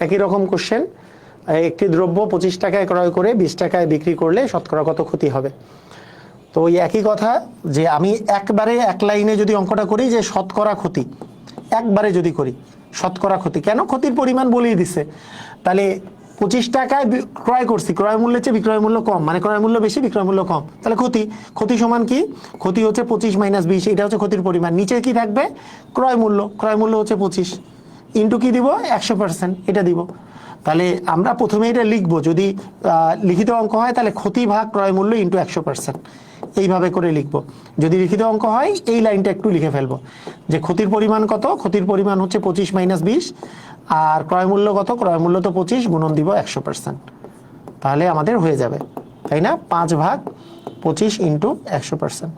একই রকম কোশ্চেন, একটি দ্রব্য 25 টাকায় ক্রয় করে 20 টাকায় বিক্রি করলে শতকরা কত ক্ষতি হবে? তো ওই একই কথা, যে আমি একবারে এক লাইনে যদি অঙ্কটা করি যে শতকরা ক্ষতি, একবারে যদি করি শতকরা ক্ষতি, কেন ক্ষতির পরিমাণ বলেই দিছে, তাহলে 25 টাকায় ক্রয় করছি, ক্রয় মূল্যের চেয়ে বিক্রয় মূল্য কম, মানে ক্রয় মূল্য বেশি বিক্রয় মূল্য কম, তাহলে ক্ষতি। ক্ষতি সমান কি? ক্ষতি হচ্ছে 25 - 20, এটা হচ্ছে ক্ষতির পরিমাণ। নিচে কি থাকবে? ক্রয় মূল্য। ক্রয় মূল্য হচ্ছে 25 ইন্টু কি দিব? 100%, এটা দিব। তাহলে আমরা প্রথমে এটা লিখবো, যদি লিখিত অঙ্ক হয় তাহলে ক্ষতি ভাগ ক্রয় মূল্য ইন্টু 100%, এইভাবে করে লিখবো। যদি লিখিত অঙ্ক হয় এই লাইনটা একটু লিখে ফেলবো, যে ক্ষতির পরিমাণ কত? ক্ষতির পরিমাণ হচ্ছে 25 - 20, আর ক্রয় মূল্য কত? ক্রয় মূল্য তো 25, গুণন দিব 100%, তাহলে আমাদের হয়ে যাবে, তাই না? 5/25 ইন্টু 100%।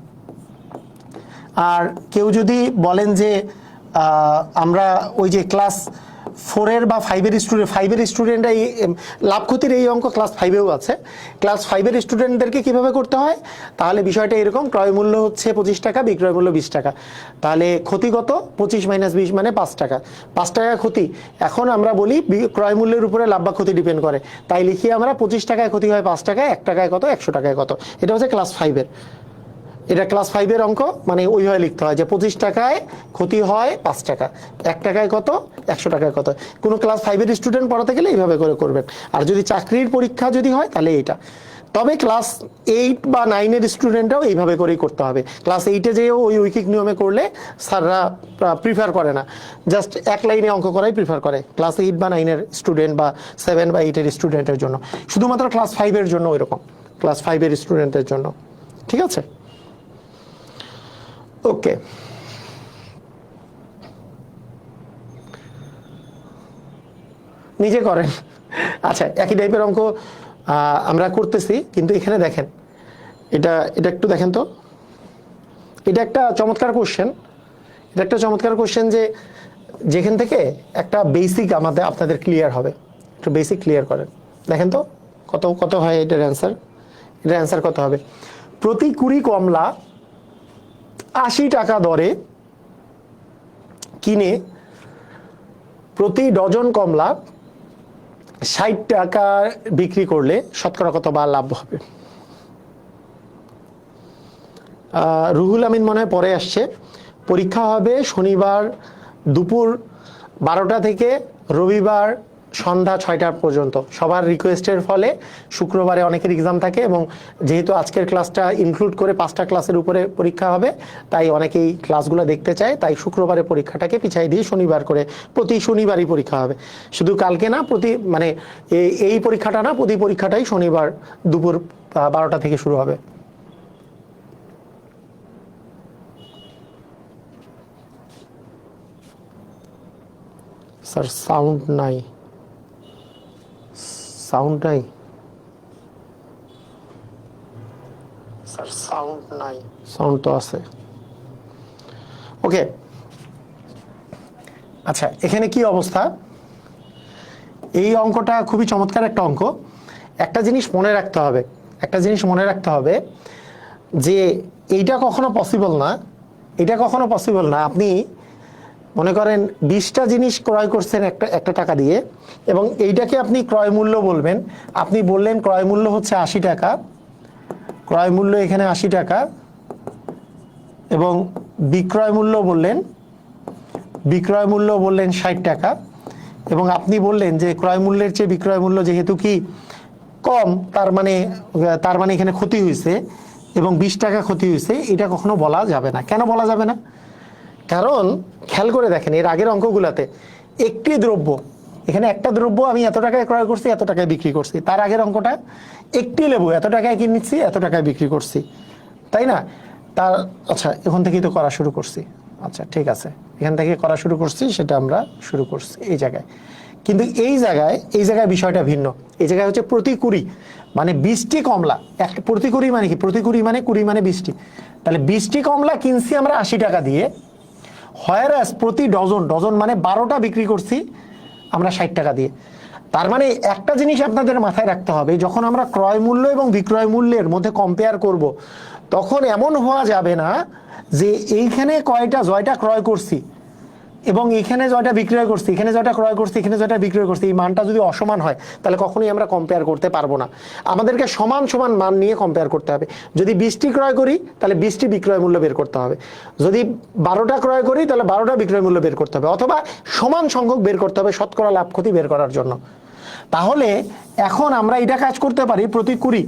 আর কেউ যদি বলেন যে আমরা ওই যে ক্লাস 4 বা 5 স্টুডেন্টরা এই লাভ ক্ষতির এই অঙ্ক ক্লাস 5-এও আছে, ক্লাস 5 স্টুডেন্টদেরকে কিভাবে করতে হয়? তাহলে বিষয়টা এরকম, ক্রয় মূল্য হচ্ছে 25 টাকা, বিক্রয় মূল্য 20 টাকা, তাহলে ক্ষতি কত? 25 - 20 মানে 5 টাকা। 5 টাকা ক্ষতি। এখন আমরা বলি ক্রয় মূল্যের উপরে লাভ বা ক্ষতি ডিপেন্ড করে, তাই লিখি আমরা 25 টাকায় ক্ষতি হয় 5 টাকায়, 1 টাকায় কত? 100 টাকায় কত? এটা হচ্ছে ক্লাস 5-এর। এটা ক্লাস 5-এর অঙ্ক, মানে ওইভাবে লিখতে হয় যে 25 টাকায় ক্ষতি হয় 5 টাকা, 1 টাকায় কত? 100 টাকায় কত। কোনো ক্লাস 5-এর স্টুডেন্ট পড়াতে গেলে এইভাবে করে করবেন। আর যদি চাকরির পরীক্ষা যদি হয় তাহলে এইটা। তবে ক্লাস 8 বা 9-এর স্টুডেন্টরাও এইভাবে করেই করতে হবে। ক্লাস 8-এ যেও ওই ঐকিক নিয়মে করলে স্যাররা প্রিফার করে না, জাস্ট এক লাইনে অঙ্ক করাই প্রিফার করে ক্লাস 8 বা 9-এর স্টুডেন্ট বা 7 বা 8-এর স্টুডেন্টের জন্য। শুধুমাত্র ক্লাস 5-এর জন্য ওইরকম, ক্লাস 5-এর স্টুডেন্টের জন্য। ঠিক আছে? ওকে, নিজে করেন। আচ্ছা, একই টাইপের অঙ্ক আমরা করতেছি, কিন্তু এখানে দেখেন, এটা একটু দেখেন তো। এটা একটা চমৎকার কোশ্চেন, এটা একটা চমৎকার কোশ্চেন, যে যেখান থেকে একটা বেসিক আপনাদের ক্লিয়ার হবে। একটু বেসিক ক্লিয়ার করেন, দেখেন তো কত কত হয় এটার অ্যান্সার। এটার অ্যান্সার কত হবে? প্রতি 20 কমলা 80 টাকা দরে কিনে প্রতি ডজন কমলা 60 টাকা বিক্রি করলে শতকরা কত বা লাভ হবে? রুহুল আমিন মনে হয় পরে আসছে। পরীক্ষা হবে শনিবার দুপুর 12টা থেকে রবিবার সন্ধ্যা 6টা পর্যন্ত। সবার রিকোয়েস্টের ফলে শুক্রবারে অনেকের এক্সাম থাকে, এবং যেহেতু আজকের ক্লাসটা ইনক্লুড করে 5টা ক্লাসের উপরে পরীক্ষা হবে, তাই অনেকেই ক্লাসগুলো দেখতে চায়, তাই শুক্রবারে পরীক্ষাটাকে পিছাই দিয়ে শনিবার করে, প্রতি শনিবারই পরীক্ষা হবে। শুধু কালকে না, মানে এই পরীক্ষাটা না, প্রতি পরীক্ষাটাই শনিবার দুপুর 12টা থেকে শুরু হবে। স্যার সাউন্ড নাই, সাউন্ড নাই স্যার, সাউন্ড নাই। সাউন্ড তো আছে। ওকে, আচ্ছা, এখানে কি অবস্থা? এই অঙ্কটা খুবই চমৎকার একটা অঙ্ক। একটা জিনিস মনে রাখতে হবে, একটা জিনিস মনে রাখতে হবে, যে এইটা কখনো পসিবল না, এটা কখনো পসিবল না। আপনি মনে করেন 20টা জিনিস ক্রয় করছেন একটা টাকা দিয়ে, এবং এইটাকে আপনি ক্রয় মূল্য বলবেন। আপনি বললেন ক্রয় মূল্য হচ্ছে 80 টাকা, ক্রয় মূল্য এখানে 80 টাকা, এবং বিক্রয় মূল্য বললেন 60 টাকা, এবং আপনি বললেন যে ক্রয় মূল্যের চেয়ে বিক্রয় মূল্য যেহেতু কি কম, তার মানে এখানে ক্ষতি হয়েছে, এবং 20 টাকা ক্ষতি হয়েছে। এটা কখনো বলা যাবে না। কেন বলা যাবে না? কারণ খেয়াল করে দেখেন, এর আগের অঙ্কগুলোতে একটি দ্রব্য, এখানে একটা দ্রব্য আমি এত টাকায় ক্রয় করছি, এত টাকায় বিক্রি করছি। তার আগের অঙ্কটা একটি লেবু এত টাকায় কিনেছি, এত টাকায় বিক্রি করছি, তাই না? আচ্ছা, এখান থেকেই তো করা শুরু করছি। আচ্ছা, ঠিক আছে, এখান থেকে করা শুরু করছি, সেটা আমরা শুরু করছি এই জায়গায়। কিন্তু এই জায়গায় বিষয়টা ভিন্ন। এই জায়গায় হচ্ছে প্রতি 20, মানে 20টি কমলা, প্রতি 20 মানে কি? প্রতি 20 মানে 20 মানে 20টি, তাহলে 20টি কমলা কিনছি আমরা 80 টাকা দিয়ে, হয়ারাস প্রতি ডজন মানে 12টা বিক্রি করছি আমরা 60 টাকা দিয়ে। তার মানে একটা জিনিস আপনাদের মাথায় রাখতে হবে, যখন আমরা ক্রয় মূল্য এবং বিক্রয় মূল্যের মধ্যে কম্পেয়ার করব, তখন এমন হওয়া যাবে না যে এইখানে জয়টা ক্রয় করছি এবং এখানে জয়টা বিক্রয় করছি, এখানে জয়টা ক্রয় করছি, এখানে জয়টা বিক্রয় করছি, এই মানটা যদি অসমান হয় তাহলে কখনোই আমরা কম্পেয়ার করতে পারবো না। আমাদেরকে সমান সমান মান নিয়ে কম্পেয়ার করতে হবে। যদি 20টি ক্রয় করি তাহলে 20টি বিক্রয় মূল্য বের করতে হবে, যদি 12টা ক্রয় করি তাহলে 12টা বিক্রয় মূল্য বের করতে হবে, অথবা সমান সংখ্যক বের করতে হবে শতকরা লাভ ক্ষতি বের করার জন্য। তাহলে এখন আমরা এটা কাজ করতে পারি প্রতি কুড়ি,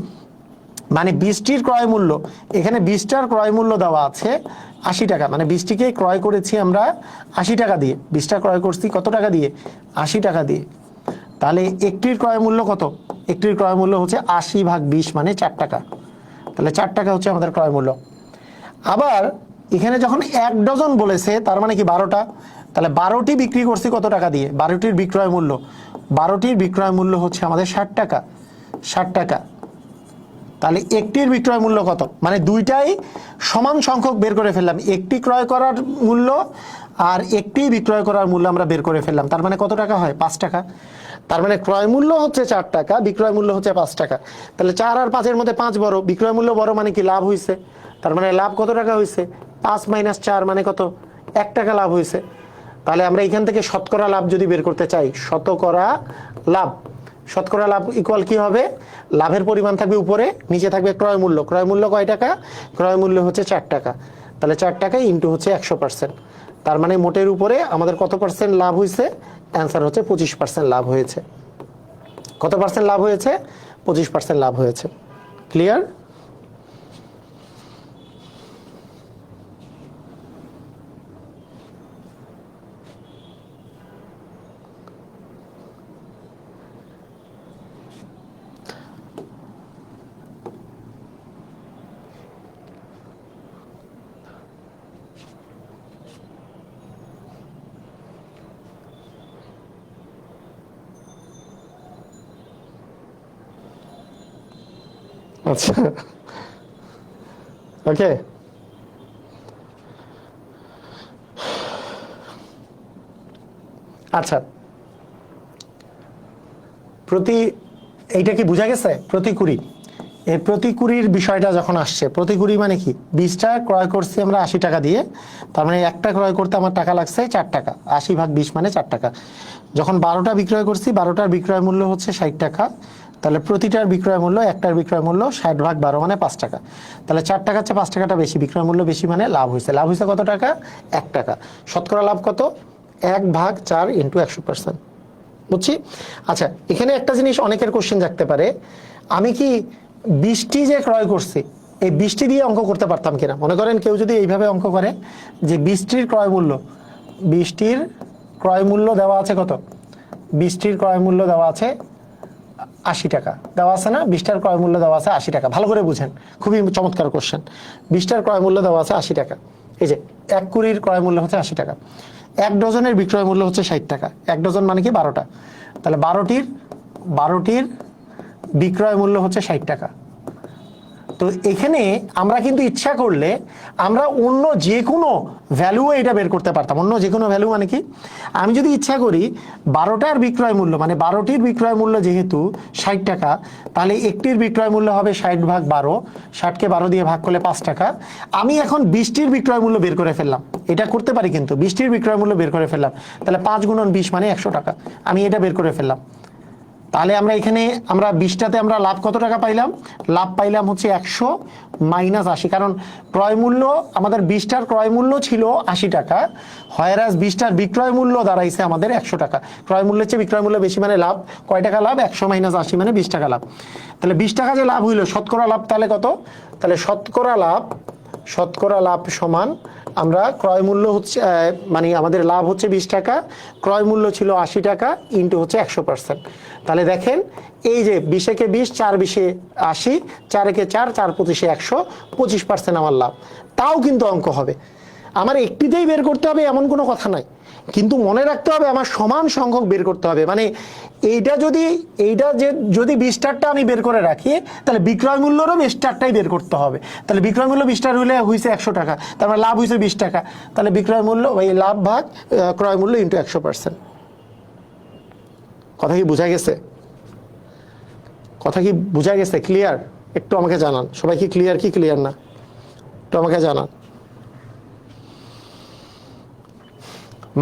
মানে 20টির ক্রয় মূল্য, এখানে 20টার ক্রয় মূল্য দেওয়া আছে 80 টাকা, মানে 20টিকে ক্রয় করেছি আমরা 80 টাকা দিয়ে, 20টা ক্রয় করছি কত টাকা দিয়ে? 80 টাকা দিয়ে। তাহলে একটির ক্রয় মূল্য কত? একটির ক্রয় মূল্য হচ্ছে 80 ভাগ 20 মানে 4 টাকা। তাহলে 4 টাকা হচ্ছে আমাদের ক্রয় মূল্য। আবার এখানে যখন 1 ডজন বলেছে তার মানে কি 12টা, তাহলে 12টি বিক্রি করছি কত টাকা দিয়ে? 12টির বিক্রয় মূল্য, 12টির বিক্রয় মূল্য হচ্ছে আমাদের 60 টাকা, 60 টাকা। তাহলে একটির বিক্রয় মূল্য কত? মানে দুইটাই সমান সংখ্যক বের করে ফেললাম, একটি ক্রয় করার মূল্য আর একটি বিক্রয় করার মূল্য আমরা বের করে ফেললাম, তার মানে কত টাকা হয়? 5 টাকা। তার মানে ক্রয় মূল্য হচ্ছে 4 টাকা, বিক্রয় মূল্য হচ্ছে 5 টাকা। তাহলে 4 আর 5-এর মধ্যে 5 বড়, বিক্রয় মূল্য বড়, মানে কি লাভ হয়েছে। তার মানে লাভ কত টাকা হয়েছে? 5 - 4 মানে কত? 1 টাকা লাভ হয়েছে। তাহলে আমরা এখান থেকে শতকরা লাভ যদি বের করতে চাই, শতকরা লাভ, শতকরা লাভ ইকুয়াল কি হবে? লাভের পরিমাণ থাকবে উপরে, নিচে থাকবে ক্রয় মূল্য। ক্রয় মূল্য কয় টাকা? ক্রয় মূল্য হচ্ছে 4 টাকা। তাহলে 4 টাকা ইন্টু হচ্ছে 100%। তার মানে মোটের উপরে আমাদের কত পার্সেন্ট লাভ হয়েছে? অ্যান্সার হচ্ছে 25% লাভ হয়েছে। কত পার্সেন্ট লাভ হয়েছে? 25% লাভ হয়েছে। ক্লিয়ার? আচ্ছা, ওকে। আচ্ছা, এইটা কি বোঝা গেছে? প্রতি কুড়ি, এই প্রতি কুড়ির বিষয়টা যখন আসছে, প্রতি কুড়ি মানে কি? 20টা ক্রয় করছি আমরা 80 টাকা দিয়ে, তার মানে একটা ক্রয় করতে আমার টাকা লাগছে 4 টাকা, 80 ভাগ 20 মানে 4 টাকা। যখন 12টা বিক্রয় করছি, 12টার বিক্রয় মূল্য হচ্ছে 60 টাকা, তাহলে প্রতিটার বিক্রয় মূল্য, একটার বিক্রয় মূল্য 60 ভাগ 12 মানে 5 টাকা। তাহলে 4 টাকার চেয়ে 5 টাকাটা বেশি, বিক্রয় মূল্য বেশি মানে লাভ হয়েছে। লাভ হয়েছে কত টাকা? 1 টাকা। শতকরা লাভ কত? 1/4 ইন্টু 100%। বুঝছি? আচ্ছা, এখানে একটা জিনিস অনেকের কোশ্চেন জাগতে পারে, আমি কি 20টি যে ক্রয় করছি, এই 20টি দিয়ে অঙ্ক করতে পারতাম কিনা? মনে করেন কেউ যদি এইভাবে অঙ্ক করে যে 20টির ক্রয় মূল্য, 20টির ক্রয় মূল্য দেওয়া আছে কত? 20টির ক্রয় মূল্য দেওয়া আছে 80 টাকা, দেওয়া আছে না? 20টার ক্রয় মূল্য দেওয়া আছে 80 টাকা। ভালো করে বুঝেন, খুবই চমৎকার কোশ্চেন। 20টার ক্রয় মূল্য দেওয়া আছে 80 টাকা। এই যে 1 কুড়ির ক্রয় মূল্য হচ্ছে 80 টাকা, 1 ডজনের বিক্রয় মূল্য হচ্ছে 60 টাকা। 1 ডজন মানে কি? 12টা। তাহলে 12টির বিক্রয় মূল্য হচ্ছে 60 টাকা। তো এখানে আমরা কিন্তু ইচ্ছা করলে আমরা অন্য যে কোনো ভ্যালু এটা বের করতে পারতাম। অন্য যে কোনো ভ্যালু মানে কি? আমি যদি ইচ্ছা করি 12টার বিক্রয় মূল্য, মানে 12টির বিক্রয় মূল্য যেহেতু 60 টাকা, তাহলে একটির বিক্রয় মূল্য হবে 60 ভাগ 12, 60কে 12 দিয়ে ভাগ করলে 5 টাকা। আমি এখন 20টির বিক্রয় মূল্য বের করে ফেললাম, এটা করতে পারি কিন্তু। 20টির বিক্রয় মূল্য বের করে ফেললাম, তাহলে 5 গুণন 20 মানে 100 টাকা। আমি এটা বের করে ফেললাম। তাহলে আমরা এখানে 20টাতে আমরা লাভ কত টাকা পাইলাম? লাভ পাইলাম হচ্ছে 100 - 80, কারণ ক্রয় মূল্য আমাদের 20টার ক্রয় মূল্য ছিল 80 টাকা, হয়রাজ 20টার বিক্রয় মূল্য দাঁড়াইছে আমাদের 100 টাকা। ক্রয় মূল্যের চেয়ে বিক্রয় মূল্য বেশি মানে লাভ। কয় টাকা লাভ? 100 - 80 মানে 20 টাকা লাভ। তাহলে 20 টাকা যে লাভ হইলো, শতকরা লাভ তাহলে কত? তাহলে শতকরা লাভ সমান, আমরা ক্রয় মূল্য হচ্ছে মানে আমাদের লাভ হচ্ছে 20 টাকা, ক্রয় মূল্য ছিল 80 টাকা, ইন্টু হচ্ছে 100%। তাহলে দেখেন এই যে 20-এ 20, 4-20-এ 80, 4-এ 4, 4-25-এ 100, 25% আমার লাভ। তাও কিন্তু অঙ্ক হবে। আমার একটিতেই বের করতে হবে এমন কোনো কথা নাই, কিন্তু মনে রাখতে হবে আমার সমান সংখ্যক বের করতে হবে। মানে এইটা যদি 20টারটা আমি বের করে রাখি, তাহলে বিক্রয় মূল্যরও 20টারটাই বের করতে হবে। তাহলে বিক্রয় মূল্য 20টার হলে হয়েছে 100 টাকা, তারপরে লাভ হয়েছে 20 টাকা। তাহলে বিক্রয় মূল্য ওই লাভ ভাগ ক্রয় মূল্য ইন্টু 100%। কথা কি বোঝা গেছে? কথা কি বোঝা গেছে? ক্লিয়ার? একটু আমাকে জানান সবাই, কি ক্লিয়ার কি ক্লিয়ার না, একটু আমাকে জানান।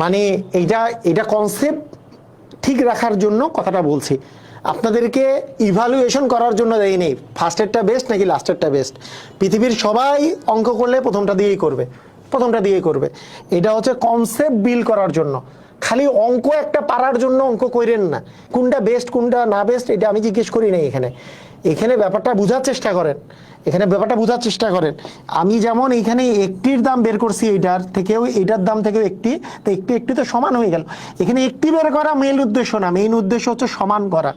মানে এইটা কনসেপ্ট ঠিক রাখার জন্য কথাটা বলছি। আপনাদেরকে ইভালুয়েশন করার জন্য দেই নেই ফার্স্টেরটা বেস্ট নাকি লাস্টেরটা বেস্ট। পৃথিবীর সবাই অঙ্ক করলে প্রথমটা দিয়েই করবে। এটা হচ্ছে কনসেপ্ট বিল্ড করার জন্য। খালি অঙ্ক একটা পারার জন্য অঙ্ক কইরেন না, কোনটা বেস্ট কোনটা না বেস্ট এটা আমি জিজ্ঞেস করি নাই এখানে। এখানে ব্যাপারটা বোঝার চেষ্টা করেন, এখানে ব্যাপারটা বোঝার চেষ্টা করেন। আমি যেমন এখানে একটির দাম বের করছি, এইটার থেকেও এইটার দাম থেকেও একটি, তো একটি একটি তো সমান হয়ে গেল। এখানে একটি বের করা মেইন উদ্দেশ্য না, মেইন উদ্দেশ্য হচ্ছে সমান করা।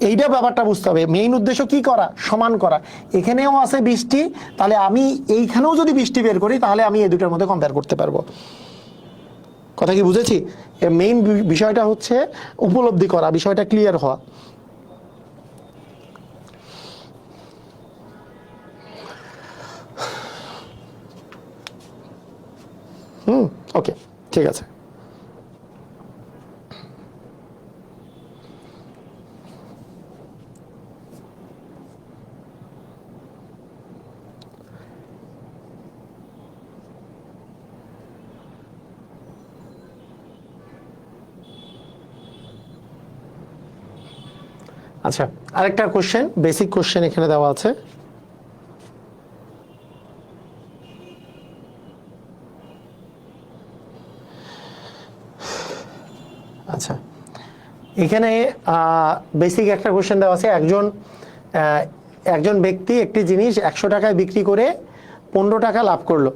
এইটা ব্যাপারটা বুঝতে হবে, মেইন উদ্দেশ্য কি করা, সমান করা। এখানেও আছে 20টি, তাহলে আমি এইখানেও যদি 20টি বের করি তাহলে আমি এই দুটার মধ্যে কম্পেয়ার করতে পারবো। কথা কি বুঝেছি? মেইন বিষয়টা হচ্ছে উপলব্ধি করা, বিষয়টা ক্লিয়ার হওয়া। ওকে, ঠিক আছে। আচ্ছা, আরেকটা কোশ্চেন, বেসিক কোশ্চেন এখানে দেওয়া আছে। আচ্ছা, এখানে বেসিক একটা কোশ্চেন দেওয়া আছে। একজন ব্যক্তি একটি জিনিস 100 টাকায় বিক্রি করে 15 টাকা লাভ করলো,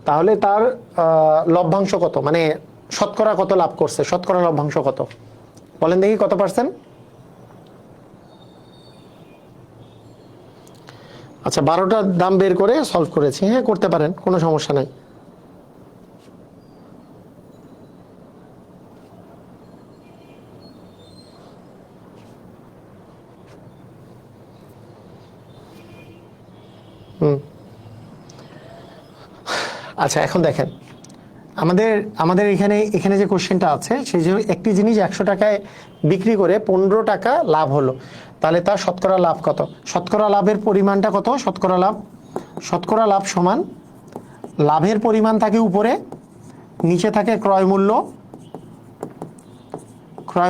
তাহলে তার লভ্যাংশ কত, মানে শতকরা কত লাভ করছে, শতকরা লভ্যাংশ কত বলেন দেখি, কত পার্সেন্ট? আচ্ছা, 12টার দাম বের করে সলভ করেছি। হ্যাঁ, করতে পারেন, কোনো সমস্যা নাই। আচ্ছা, এখন দেখেন আমাদের এখানে যে কোশ্চেনটা আছে, সেই যে একটি জিনিস 100 টাকায় বিক্রি করে 15 টাকা লাভ হলো, তাহলে তার শতকরা লাভ কত? শতকরা লাভের পরিমাণটা কত? শতকরা লাভ সমান লাভের পরিমাণ থাকে উপরে, নিচে থাকে ক্রয়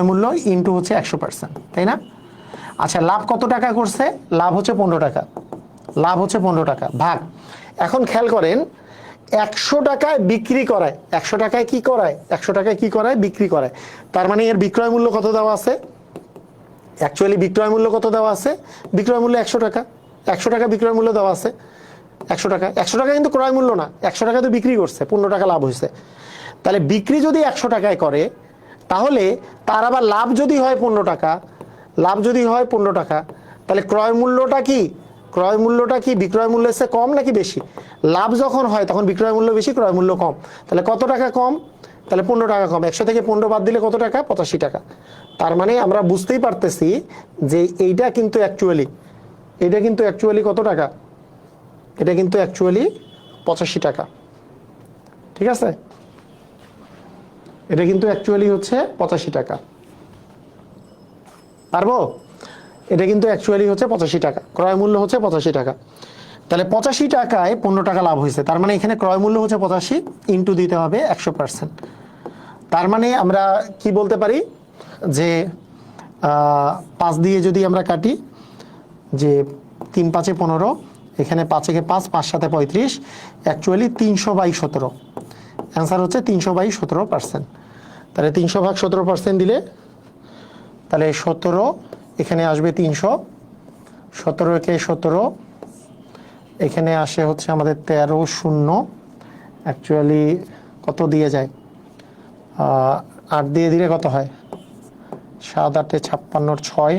মূল্য ইন্টু হচ্ছে 100%, তাই না? আচ্ছা, লাভ কত টাকা করছে? লাভ হচ্ছে 15 টাকা, লাভ হচ্ছে 15 টাকা ভাগ। এখন খেয়াল করেন, 100 টাকায় বিক্রি করায়, 100 টাকায় কি করায়, 100 টাকায় কি করায়, বিক্রি করায়। তার মানে এর বিক্রয় মূল্য কত দেওয়া আছে? অ্যাকচুয়ালি বিক্রয় মূল্য কত দেওয়া আছে? বিক্রয় মূল্য 100 টাকা, 100 টাকা বিক্রয় মূল্য দেওয়া আছে। 100 টাকা, 100 টাকা কিন্তু ক্রয় মূল্য না, 100 টাকা তো বিক্রি করছে, 15 টাকা লাভ হয়েছে। তাহলে বিক্রি যদি 100 টাকায় করে, তাহলে তার আবার লাভ যদি হয় 15 টাকা, লাভ যদি হয় 15 টাকা, তাহলে ক্রয় মূল্যটা কি, ক্রয় মূল্যটা কি বিক্রয় মূল্যের চেয়ে কম নাকি বেশি? লাভ যখন হয় তখন বিক্রয় মূল্য বেশি, ক্রয় মূল্য কম। তাহলে কত টাকা কম? তাহলে 15 টাকা কম। 100 থেকে 15 বাদ দিলে কত টাকা? 85 টাকা। তার মানে আমরা বুঝতেই পারতেছি যে এইটা কিন্তু অ্যাকচুয়ালি কত টাকা? এটা কিন্তু অ্যাকচুয়ালি 85 টাকা। ঠিক আছে, এটা কিন্তু অ্যাকচুয়ালি হচ্ছে 85 টাকা। পারবো? এটা কিন্তু অ্যাকচুয়ালি হচ্ছে 85 টাকা, ক্রয় মূল্য হচ্ছে 85 টাকা। তাহলে 85 টাকায় 15 টাকা লাভ হয়েছে, তার মানে এখানে ক্রয় মূল্য হচ্ছে 85, ইন্টু দিতে হবে 100%। তার মানে আমরা কি বলতে পারি যে 5 দিয়ে যদি আমরা কাটি, যে 3 5 15, এখানে 5 একে 5, 5 7 35, অ্যাকচুয়ালি 300/17, অ্যান্সার হচ্ছে 300/17%। তাহলে 300/17% দিলে তাহলে 17, এখানে আসবে 300, 17 একে 17, এখানে আসে হচ্ছে আমাদের 13 0, অ্যাকচুয়ালি কত দিয়ে যায়, 8 দিয়ে দিলে কত হয়, 7 8 56 6,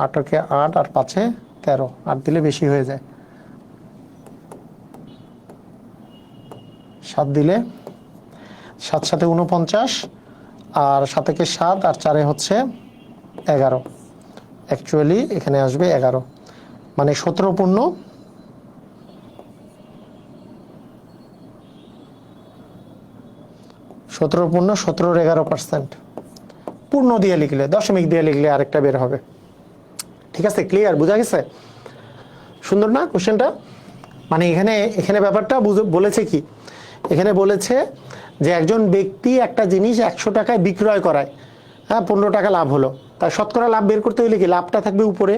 8 কে 8 আর 5 13, 8 দিলে বেশি হয়ে যায়, 7 দিলে 7 7 49, আর 7 কে 7 আর 4 হচ্ছে 11, অ্যাকচুয়ালি এখানে আসবে 11, মানে 17 পূর্ণ 11%। পূর্ণ দিয়ে লিখলে, দশমিক দিয়ে লিখলে আরেকটা বের হবে। ঠিক আছে, ক্লিয়ার, বোঝা গেছে? সুন্দর না কোশ্চেনটা? মানে এখানে ব্যাপারটা বলেছে কি, এখানে বলেছে যে একজন ব্যক্তি একটা জিনিস 100 টাকায় বিক্রয় করায়, হ্যাঁ, 15 টাকা লাভ হলো, তার শতকরা লাভ বের করতে হলে কি, লাভটা থাকবে উপরে,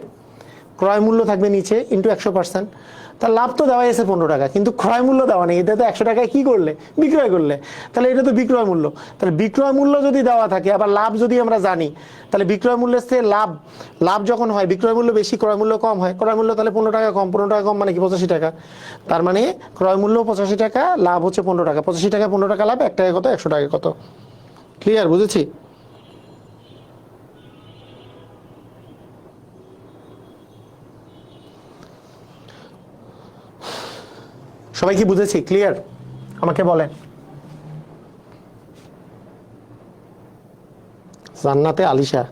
ক্রয় মূল্য থাকবে নিচে, ইন্টু 100%। তার লাভ তো দেওয়া আছে 15 টাকা, কিন্তু ক্রয় মূল্য দেওয়া নেই। এটা তো 100 টাকায় কি করলে, বিক্রয় করলে, তাহলে এটা তো বিক্রয় মূল্য। তাহলে বিক্রয় মূল্য যদি দেওয়া থাকে, আবার লাভ যদি আমরা জানি, তাহলে বিক্রয় মূল্যের চেয়ে লাভ যখন হয়, বিক্রয় মূল্য বেশি ক্রয় মূল্য কম হয়। ক্রয় মূল্য তাহলে 15 টাকা কম, 15 টাকা কম মানে কি 85 টাকা। তার মানে ক্রয় মূল্য 85 টাকা, লাভ হচ্ছে 15 টাকা। 85 টাকা 15 টাকা লাভ, 1 টাকা কত, 100 টাকা কত। ক্লিয়ার, বুঝেছি? সবাই কি বুঝেছি? ক্লিয়ার? আমাকে বলেন। জান্নাতে আলিশা,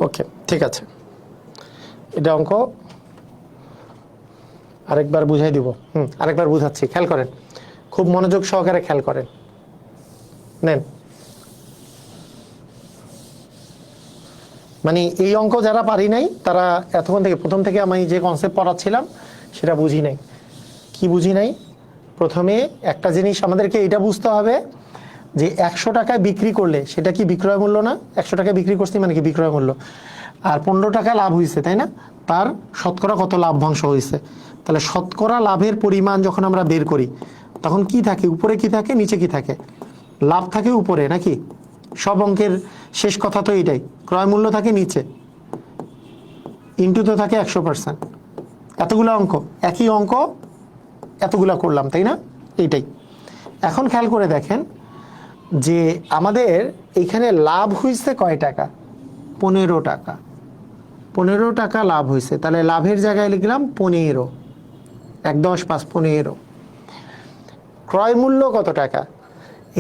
ওকে, ঠিক আছে। এটা অঙ্ক আরেকবার বুঝাই দিব। আরেকবার বুঝাচ্ছি, খেয়াল করেন, খুব মনোযোগ সহকারে খেয়াল করেন। নেন, মানে এই অঙ্ক যারা পারি নাই তারা এতক্ষণ থেকে, প্রথম থেকে আমি যে কনসেপ্ট পড়াচ্ছিলাম সেটা বুঝি নাই। কি বুঝি নাই? প্রথমে একটা জিনিস আমাদেরকে এটা বুঝতে হবে যে 100 টাকায় বিক্রি করলে সেটা কি বিক্রয় মূল্য না? 100 টাকায় বিক্রি করছি মানে কি বিক্রয় মূল্য। আর 15 টাকা লাভ হয়েছে, তাই না? তার শতকরা কত লাভ্যাংশ হয়েছে। তাহলে শতকরা লাভের পরিমাণ যখন আমরা বের করি, তখন কি থাকে? উপরে কি থাকে, নিচে কি থাকে? লাভ থাকে উপরে, নাকি? সব অঙ্কের শেষ কথা তো এইটাই। ক্রয় মূল্য থাকে নিচে, ইন্টু তো থাকে 100%। এতগুলো অঙ্ক, একই অঙ্ক এতগুলা করলাম, তাই না? এইটাই। এখন খেয়াল করে দেখেন যে আমাদের এইখানে লাভ হয়েছে কয় টাকা? 15 টাকা। 15 টাকা লাভ হয়েছে, তাহলে লাভের জায়গায় লিখলাম 15, 1 10 5 15। ক্রয় মূল্য কত টাকা?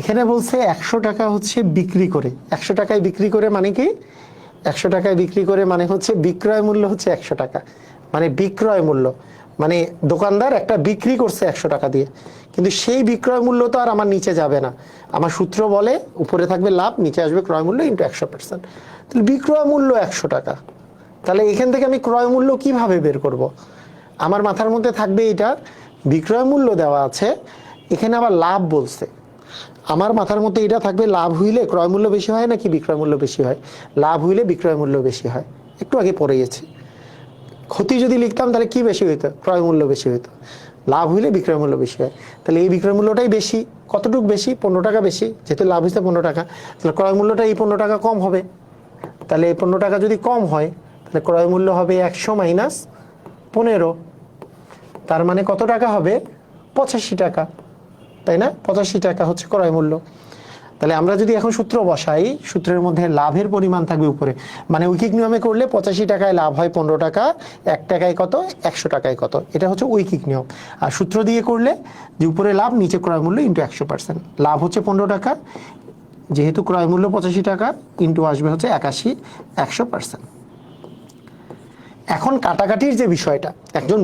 এখানে বলছে 100 টাকা হচ্ছে বিক্রি করে। 100 টাকায় বিক্রি করে মানে কি? 100 টাকায় বিক্রি করে মানে হচ্ছে বিক্রয় মূল্য হচ্ছে 100 টাকা, মানে বিক্রয় মূল্য, মানে দোকানদার একটা বিক্রি করছে 100 টাকা দিয়ে, কিন্তু সেই বিক্রয় মূল্য তো আর আমার নিচে যাবে না। আমার সূত্র বলে উপরে থাকবে লাভ, নিচে আসবে ক্রয় মূল্য ইন্টু 100%। তাহলে বিক্রয় মূল্য 100 টাকা। তাহলে এখান থেকে আমি ক্রয় মূল্য কিভাবে বের করব? আমার মাথার মধ্যে থাকবে এটা, বিক্রয় মূল্য দেওয়া আছে, এখানে আবার লাভ বলছে। আমার মাথার মধ্যে এটা থাকবে, লাভ হইলে ক্রয় মূল্য বেশি হয় নাকি বিক্রয় মূল্য বেশি হয়? লাভ হইলে বিক্রয় মূল্য বেশি হয়। একটু আগে পড়ে গেছি। ক্ষতি যদি লিখতাম তাহলে কি বেশি হইতো? ক্রয় মূল্য বেশি হইতো। লাভ হইলে বিক্রয় মূল্য বেশি হয়। তাহলে এই বিক্রয় মূল্যটাই বেশি। কতটুকু বেশি? 15 টাকা বেশি। যেহেতু লাভ হয়েছে 15 টাকা, তাহলে ক্রয় মূল্যটা এই 15 টাকা কম হবে। তাহলে এই 15 টাকা যদি কম হয়, তাহলে ক্রয় মূল্য হবে 100 মাইনাস 15। তার মানে কত টাকা হবে? 85 টাকা, তাই না? 85 টাকা হচ্ছে ক্রয় মূল্য। তাহলে আমরা যদি এখন সূত্র বসাই, সূত্রের মধ্যে লাভের পরিমাণ থাকবে উপরে, মানে ঐকিক নিয়মে করলে 85 টাকায় লাভ হয় 15 টাকা, 1 টাকায় কত, 100 টাকায় কত। এটা হচ্ছে ঐকিক নিয়ম। আর সূত্র দিয়ে করলে যে উপরে লাভ, নিচে ক্রয় মূল্য ইন্টু 100%। লাভ হচ্ছে 15 টাকা, যেহেতু ক্রয় মূল্য 85 টাকা, ইন্টু আসবে হচ্ছে 81, 100%। এখন কাটাকাটির যে বিষয়টা, একজন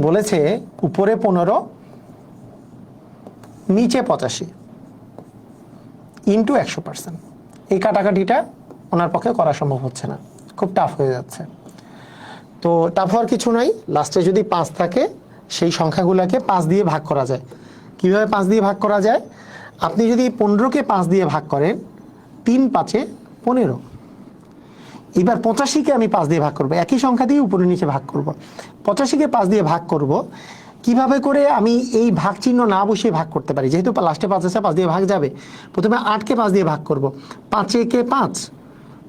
বলেছে উপরে 15 নিচে 85 ইন্টু 100%। এই কাটাকাটিটা ওনার পক্ষে করা সম্ভব হচ্ছে না, খুব টাফ হয়ে যাচ্ছে। তো টাফ হওয়ার কিছু নাই, লাস্টে যদি 5 থাকে সেই সংখ্যাগুলোকে 5 দিয়ে ভাগ করা যায়। কিভাবে 5 দিয়ে ভাগ করা যায়? আপনি যদি 15কে 5 দিয়ে ভাগ করেন, 3 5 15। এবার 85কে আমি 5 দিয়ে ভাগ করবো, একই সংখ্যা দিয়ে উপরে নিচে ভাগ করব। 85কে 5 দিয়ে ভাগ করব, কিভাবে করে আমি এই ভাগ চিহ্ন না বসিয়ে ভাগ করতে পারি? যেহেতু লাস্টে 5 আছে, 5 দিয়ে ভাগ যাবে। প্রথমে 8কে 5 দিয়ে ভাগ করব, 5 কে 5,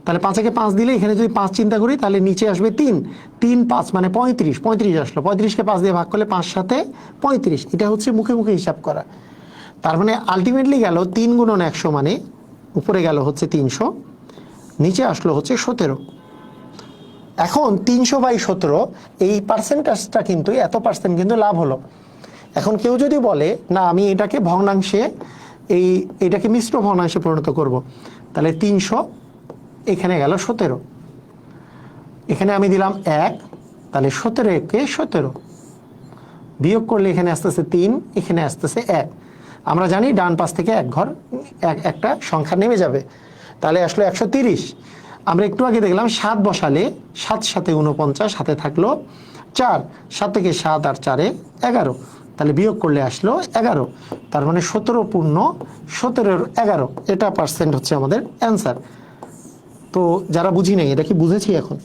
তাহলে 5কে 5 দিলে এখানে যদি 5 চিন্তা করি, তাহলে নিচে আসবে 3, 3 5 মানে 35, 35 আসলো। 35কে 5 দিয়ে ভাগ করলে 5 7 35। এটা হচ্ছে মুখে মুখে হিসাব করা। তার মানে আলটিমেটলি গেল 3 গুণন 100, মানে উপরে গেল হচ্ছে 300, নিচে আসলো হচ্ছে 17। এখন 300/17, এই পার্সেন্টেজটা কিন্তু এত পার্সেন্ট কিন্তু লাভ হলো। এখন কেউ যদি বলে না আমি এটাকে ভগ্নাংশে, এটাকে মিশ্র ভগ্নাংশে পরিণত করব, তাহলে 300 এখানে গেল 17, এখানে আমি দিলাম 1, তাহলে 17কে 17 বিয়োগ করলে এখানে আসতেছে 3, এখানে আসতেছে 1। আমরা জানি ডান পাশ থেকে এক ঘর একটা সংখ্যা নেমে যাবে, তাহলে আসলো 130। আমরা একটু আগে দেখলাম 7 বসালে 7 সাথে 49, হাতে থাকলো 4, 7 থেকে 7 আর 4 11, তাহলে বিয়োগ করলে আসলো 11, তার মানে 17 পূর্ণ 17 11, এটা পার্সেন্ট হচ্ছে আমাদের অ্যান্সার। তো যারা বুঝি নাই, এটা কি বুঝেছি এখন?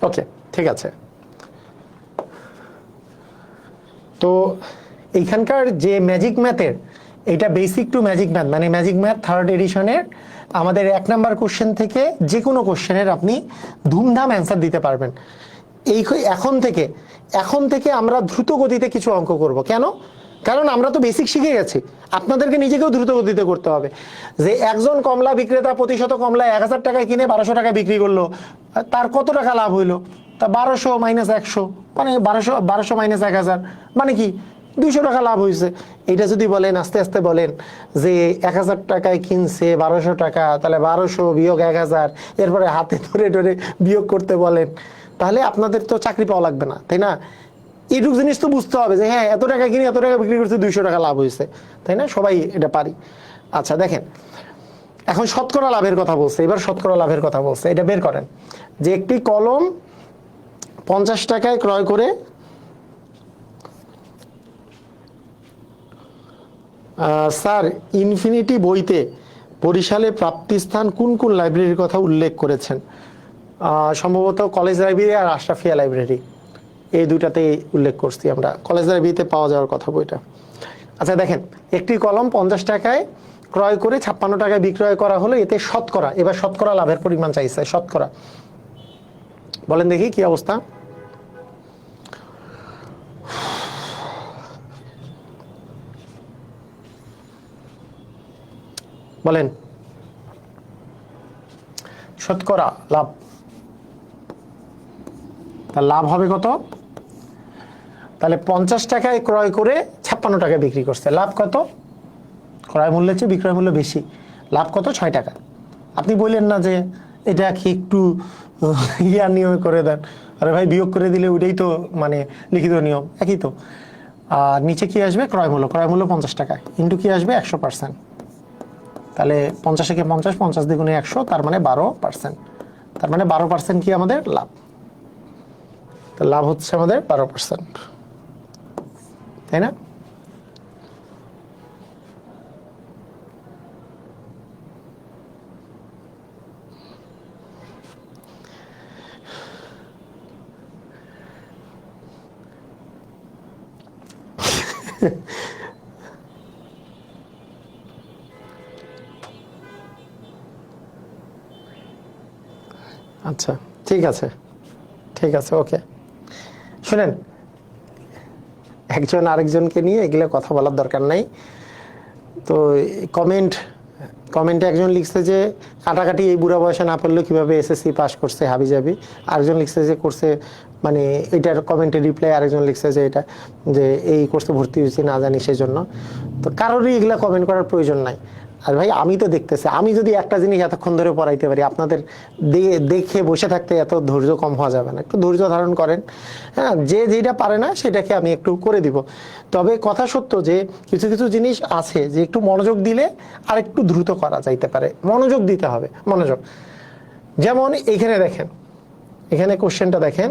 ওকে, ঠিক আছে। তো এইখানকার যে ম্যাজিক ম্যাথের, এটা বেসিক টু ম্যাজিক ম্যাথ, মানে ম্যাজিক ম্যাথ 3rd এডিশনের আমাদের 1 নাম্বার কোশ্চেন থেকে যে কোনো কোশ্চেনের আপনি ধুমধাম অ্যান্সার দিতে পারবেন। এখন থেকে আমরা দ্রুত গতিতে কিছু অঙ্ক করব। কেন? কারণ আমরা তো বেসিক শিখে গেছি, আপনাদেরকে নিজেকেও দ্রুত গতিতে করতে হবে। যে একজন কমলা বিক্রেতা প্রতিশত কমলা 1000 টাকায় কিনে 1200 টাকায় বিক্রি করলো, তার কত টাকা লাভ হইলো? তা 1200 মাইনাস 100, মানে 1200 মাইনাস 1000, মানে কি 200 টাকা লাভ হয়েছে। এটা যদি বলেন, আস্তে আস্তে বলেন যে 1000 টাকায় কিনছে 1200 টাকা, তাহলে 1200 বিয়োগ 1000, এরপরে হাতে ধরে ধরে বিয়োগ করতে বলেন, তাহলে আপনাদের তো চাকরি পাওয়া লাগবে না, তাই না? এইটুকু জিনিস তো বুঝতে হবে যে হ্যাঁ, এত টাকা কিনে এত টাকা বিক্রি করছে, 200 টাকা লাভ হয়েছে, তাই না? সবাই এটা পারি। আচ্ছা দেখেন, এখন শতকরা লাভের কথা বলছে, এবার শতকরা লাভের কথা বলছে। এটা বের করেন যে একটি কলম 50 টাকায় ক্রয় করে স্যার ইনফিনিটি বইতে বরিশালে প্রাপ্তিস্থান কোন কোন লাইব্রেরির কথা উল্লেখ করেছেন? সম্ভবত কলেজ লাইব্রেরি আর আশরাফিয়া লাইব্রেরি, এই দুইটাতেই উল্লেখ করছি আমরা। কলেজ লাইব্রেরিতে পাওয়া যাওয়ার কথা বইটা। আচ্ছা দেখেন, একটি কলম 50 টাকায় ক্রয় করে 56 টাকায় বিক্রয় করা হলো, এতে শতকরা, এবার শতকরা লাভের পরিমাণ চাইছে, শতকরা বলেন দেখি কি অবস্থা। বলেন শতকরা লাভ, তার লাভ হবে কত? তাহলে 50 টাকায় ক্রয় করে 56 টাকায় বিক্রি করছে, লাভ কত? ক্রয় মূল্যের চেয়ে বিক্রয় মূল্য বেশি, লাভ কত? 6 টাকা। আপনি বললেন না যে এটা কি একটু ইয়ার নিয়ম করে দেন? আরে ভাই, বিয়োগ করে দিলে ওইটাই তো মানে লিখিত নিয়ম, একই তো। আর নিচে কি আসবে? ক্রয় মূল্য, ক্রয় মূল্য 50 টাকা ইন্টু কি আসবে? 100%। তাহলে 50 থেকে 50, 50 দ্বিগুণে 100, তার মানে 12%। তার মানে 12% কি আমাদের লাভ? তো লাভ হচ্ছে আমাদের 12%, তাই না? আচ্ছা ঠিক আছে, ঠিক আছে, ওকে। শুনেন, একজন আরেকজনকে নিয়ে এগুলো কথা বলার দরকার নাই। তো কমেন্টে একজন লিখছে যে কাটাকাটি এই বুড়া বয়সে না পড়লে কিভাবে এসএসসি পাস করছে হাবিজাবি। আরেকজন লিখছে যে করছে, মানে এটার কমেন্টে রিপ্লাই আরেকজন লিখছে যে এটা যে এই কোর্সে ভর্তি হয়েছি না জানি সেজন্য। তো কারোরই এগুলা কমেন্ট করার প্রয়োজন নাই। আর ভাই আমি তো দেখতেছি, আমি যদি একটা জিনিস এতক্ষণ ধরে পড়াইতে পারি, আপনাদের দেখে বসে থাকতে এত ধৈর্য কম হওয়া যাবে না, একটু ধৈর্য ধারণ করেন। হ্যাঁ, যে যেটা পারে না সেটাকে আমি একটু করে দিব। তবে কথা সত্য যে কিছু কিছু জিনিস আছে যে একটু মনোযোগ দিলে আর একটু দ্রুত করা যাইতে পারে, মনোযোগ দিতে হবে, মনোযোগ। যেমন এখানে দেখেন, এখানে কোশ্চেনটা দেখেন,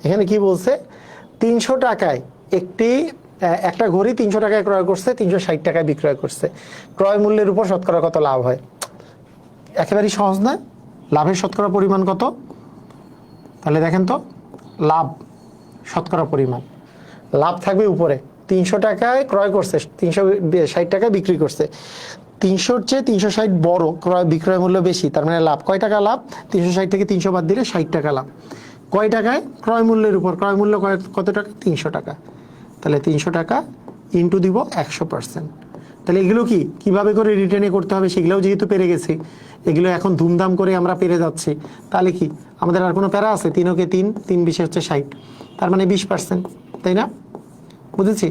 এখানে কি বলছে? 300 টাকায় একটা ঘড়ি 300 টাকায় ক্রয় করছে, 360 টাকায় বিক্রয় করছে, ক্রয় মূল্যের উপর শতকরা কত লাভ হয়? একেবারেই সহজ না? লাভের শতকরা পরিমাণ কত? তাহলে দেখেন তো, লাভ শতকরা পরিমাণ, লাভ থাকবে উপরে। 300 টাকায় ক্রয় করছে, 360 টাকায় বিক্রি করছে, 300-র চেয়ে 360 বড়, বিক্রয় মূল্য বেশি, তার মানে লাভ কয় টাকা? লাভ 360 থেকে 300 বাদ দিলে 60 টাকা লাভ। কয় টাকায়? ক্রয় মূল্যের উপর, ক্রয় মূল্য কত টাকা? 300 টাকা। তাহলে 300 টাকা ইন্টু দিব 100%। তাহলে এগুলো কিভাবে করে রিটেনে করতে হবে সেগুলোও যেহেতু পেরে গেছি, এগুলো এখন ধুমধাম করে আমরা পেরে যাচ্ছি, তাহলে কি আমাদের আর কোনো প্যারা আছে? 3 কে 3, 3 20 হচ্ছে 60, তার মানে 20%, তাই না? বুঝেছি?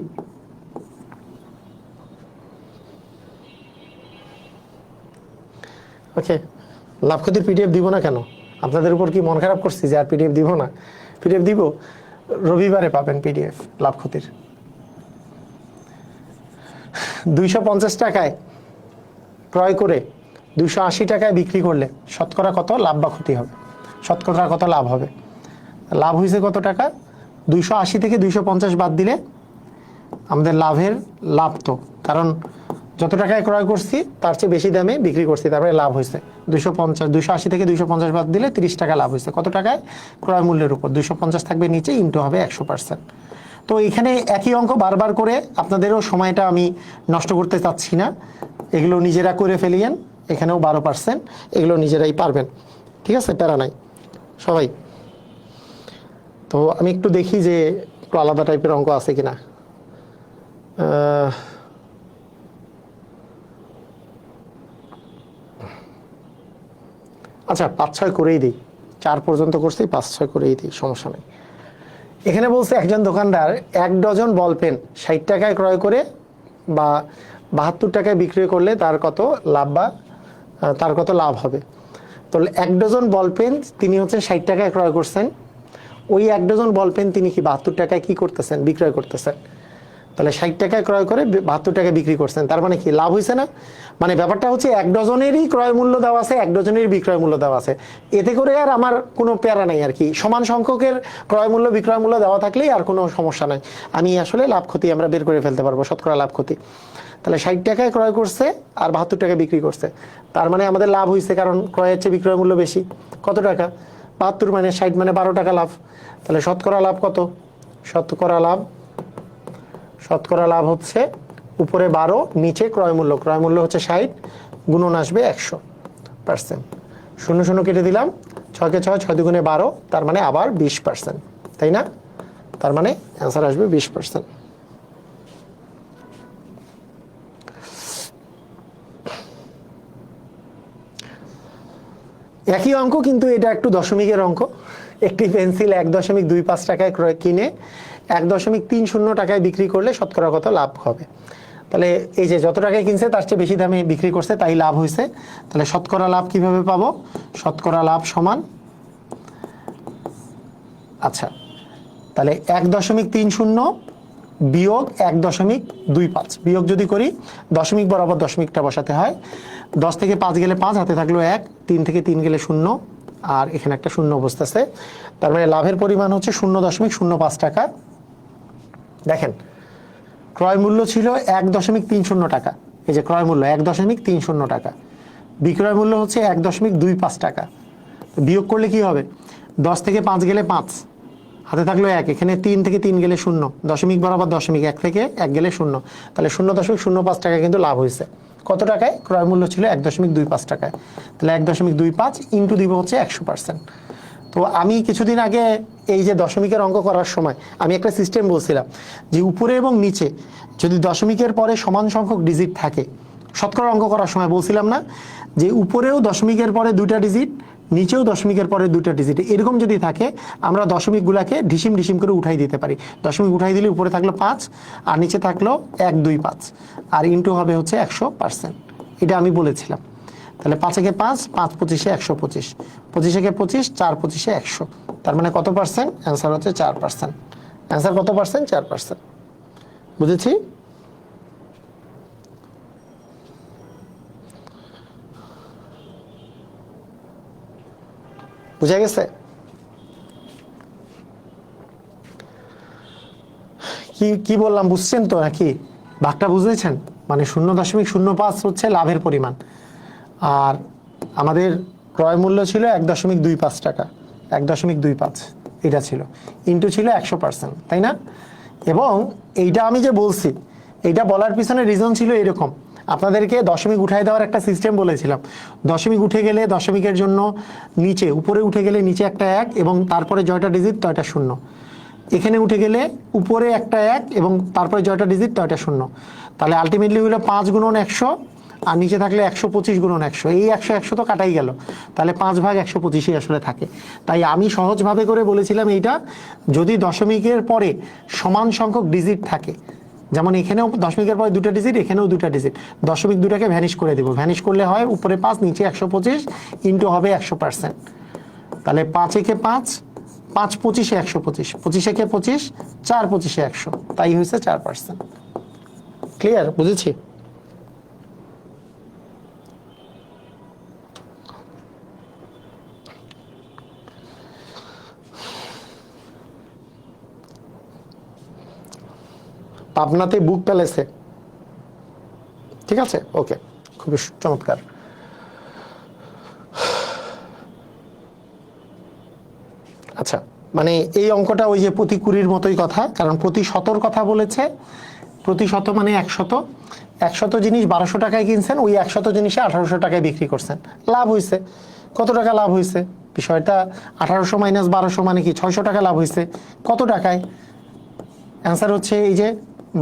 ওকে। লাভ ক্ষতির পিডিএফ দিব না কেন? আপনাদের উপর কি মন খারাপ করছি যে আর পিডিএফ দিব না? পিডিএফ দিব, রবিবারে পাবেন পিডিএফ লাভ ক্ষতির। 250 টাকায় ক্রয় করে 280 টাকায় বিক্রি করলে শতকরা কত লাভ বা ক্ষতি হবে? শতকরা কত লাভ হবে? লাভ হয়েছে কত টাকা? 280 থেকে 250 বাদ দিলে আমাদের লাভ তো, কারণ যত টাকায় ক্রয় করছি তার চেয়ে বেশি দামে বিক্রি করছি, তারপরে লাভ হয়েছে 280 থেকে 250 বাদ দিলে 30 টাকা লাভ হয়েছে। কত টাকায়? ক্রয় মূল্যের উপর 250 থাকবে নিচে, ইনটু হবে 100%। তো এখানে একই অঙ্ক বারবার করে আপনাদেরও সময়টা আমি নষ্ট করতে চাচ্ছি না, এগুলো নিজেরা করে ফেলিয়েন। এখানেও 12%, এগুলো নিজেরাই পারবেন, ঠিক আছে, প্যারা নাই সবাই। তো আমি একটু দেখি যে একটু আলাদা টাইপের অঙ্ক আছে কিনা। আচ্ছা 5-6 করেই দিই, 4 পর্যন্ত করছি, 5-6 করেই দিই, সমস্যা নেই। এখানে বলছে একজন দোকানদার 1 ডজন বল পেন 60 টাকায় ক্রয় করে বা 72 টাকায় বিক্রি করলে তার কত লাভ হবে? তো 1 ডজন বল পেন তিনি হচ্ছে 60 টাকায় ক্রয় করছেন, ওই 1 ডজন বল পেন তিনি কি 72 টাকায় কি করতেছেন? বিক্রয় করতেছেন। তাহলে 60 টাকায় ক্রয় করে 72 টাকায় বিক্রি করছেন, তার মানে কি লাভ হয়েছে না? মানে ব্যাপারটা হচ্ছে 1 ডজনেরই ক্রয় মূল্য দেওয়া আছে, 1 ডজনেরই বিক্রয় মূল্য দেওয়া আছে, এতে করে আর আমার কোনো প্যারা নাই আর কি। সমান সংখ্যকের ক্রয় মূল্য বিক্রয় মূল্য দেওয়া থাকলেই আর কোনো সমস্যা নাই, আমি আসলে লাভ ক্ষতি আমরা বের করে ফেলতে পারবো, শতকরা লাভ ক্ষতি। তাহলে 60 টাকায় ক্রয় করছে আর 72 টাকায় বিক্রি করছে, তার মানে আমাদের লাভ হয়েছে, কারণ ক্রয়ের চেয়ে বিক্রয় মূল্য বেশি। কত টাকা? 72 মানে 60 মানে 12 টাকা লাভ। তাহলে শতকরা লাভ কত? শতকরা লাভ হচ্ছে উপরে 12, নিচে ক্রয় মূল্য হচ্ছে 60, গুণন আসবে 100%। 0 কেটে দিলাম, 6 কে 6, 6 দুগুণে 12, তার মানে আবার 20%, তাই না? তার মানে অ্যান্সার আসবে 20%। একই অঙ্ক, কিন্তু এটা একটু দশমিকের অঙ্ক। একটি পেন্সিল 1.25 টাকায় ক্রয় কিনে 1.30 টাকায় বিক্রি করলে শতকরা কত লাভ হবে? তাহলে এই যে যত টাকায় কিনছে তার চেয়ে বেশি দামে বিক্রি করছে, তাই লাভ হয়েছে। তাহলে শতকরা লাভ কিভাবে পাবো? শতকরা লাভ সমান, আচ্ছা তাহলে 1.30 বিয়োগ 1.25, বিয়োগ যদি করি দশমিক বরাবর দশমিকটা বসাতে হয়। 10 থেকে 5 গেলে 5, হাতে থাকলো 1, 3 থেকে 3 গেলে 0, আর এখানে একটা 0 বসতেছে, তার মানে লাভের পরিমাণ হচ্ছে 0.05 টাকা। দেখেন ক্রয় মূল্য ছিল 1.30 টাকা, এই যে ক্রয় মূল্য 1.30 টাকা, বিক্রয় মূল্য হচ্ছে 1.25 টাকা। বিয়োগ করলে কি হবে? 10 থেকে 5 গেলে 5, হাতে থাকলো 1, এখানে 3 থেকে 3 গেলে 0, দশমিক বরাবর দশমিক, 1 থেকে 1 গেলে 0, তাহলে 0.05 টাকা কিন্তু লাভ হয়েছে। কত টাকায়? ক্রয় মূল্য ছিল 1.25 টাকায়, তাহলে 1.25 ইন্টু দিব হচ্ছে 100%। তো আমি কিছুদিন আগে এই যে দশমিকের অঙ্ক করার সময় আমি একটা সিস্টেম বলছিলাম যে উপরে এবং নিচে যদি দশমিকের পরে সমান সংখ্যক ডিজিট থাকে, শতকরা অঙ্ক করার সময় বলছিলাম না যে উপরেও দশমিকের পরে 2টা ডিজিট, নিচেও দশমিকের পরে 2টা ডিজিট, এরকম যদি থাকে আমরা দশমিকগুলাকে ঢিসিম ঢিসিম করে উঠাই দিতে পারি। দশমিক উঠাই দিলে উপরে থাকলো 5 আর নিচে থাকলো 1, 2, 5, আর ইন্টু হবে হচ্ছে 100%, এটা আমি বলেছিলাম। তাহলে 5 একে 5, 5 25-এ 125, 25 একে 25, 4 25-এ 100, তার মানে কত পার্সেন্ট? অ্যান্সার হচ্ছে 4%। অ্যান্সার কত পার্সেন্ট? 4%। বুঝেছি? বুঝা গেছে? কি বললাম বুঝছেন তো নাকি? ভাগটা বুঝেছেন? মানে 0.05 হচ্ছে লাভের পরিমাণ, আর আমাদের ক্রয় মূল্য ছিল 1.25 টাকা, 1.25 এটা ছিল, ইন্টু ছিল 100%, তাই না? এবং এইটা আমি যে বলছি, এইটা বলার পিছনে রিজন ছিল এরকম, আপনাদেরকে দশমিক উঠাই দেওয়ার একটা সিস্টেম বলেছিলাম। দশমিক উঠে গেলে দশমিকের জন্য নিচে, উপরে উঠে গেলে নিচে একটা 1 এবং তারপরে জয়টা ডিজিট তয়টা 0, এখানে উঠে গেলে উপরে একটা 1 এবং তারপরে জয়টা ডিজিট তয়টা 0, তাহলে আলটিমেটলি হলো 5 গুণন 100 আর নিচে থাকলে 125 গুণন 100, এই 100 তো কাটাই গেল, তাহলে 5 ভাগ 125 আসলে থাকে। তাই আমি সহজভাবে করে বলেছিলাম এইটা যদি দশমিকের পরে সমান সংখ্যক ডিজিট থাকে, যেমন এখানেও দশমিকের পরে দুটো ডিজিট, এখানেও দুটো ডিজিট, দশমিক দুটাকে ভ্যানিশ করে দেবো, ভ্যানিশ করলে হয় উপরে 5 নিচে 125 ইন্টু হবে 100%। তাহলে 5 একে 5, 5 25 125, 25 একে 25, 4 25 100, তাই হয়েছে 4%। ক্লিয়ার? বুঝেছি? পাবনাতে বুক প্যালেসে, ঠিক আছে, ওকে, খুবই চমৎকার। আচ্ছা, মানে এই অঙ্কটা ওই যে প্রতি 20-র মতোই কথা, কারণ প্রতি 100-র কথা বলেছে। প্রতি 100 মানে 100, 100 জিনিস 1200 টাকায় কিনছেন, ওই 100 জিনিসে 1800 টাকায় বিক্রি করছেন, লাভ হয়েছে। কত টাকা লাভ হয়েছে? বিষয়টা 1800 মাইনাস 1200 মানে কি 600 টাকা লাভ হয়েছে। কত টাকায়? অ্যান্সার হচ্ছে এই যে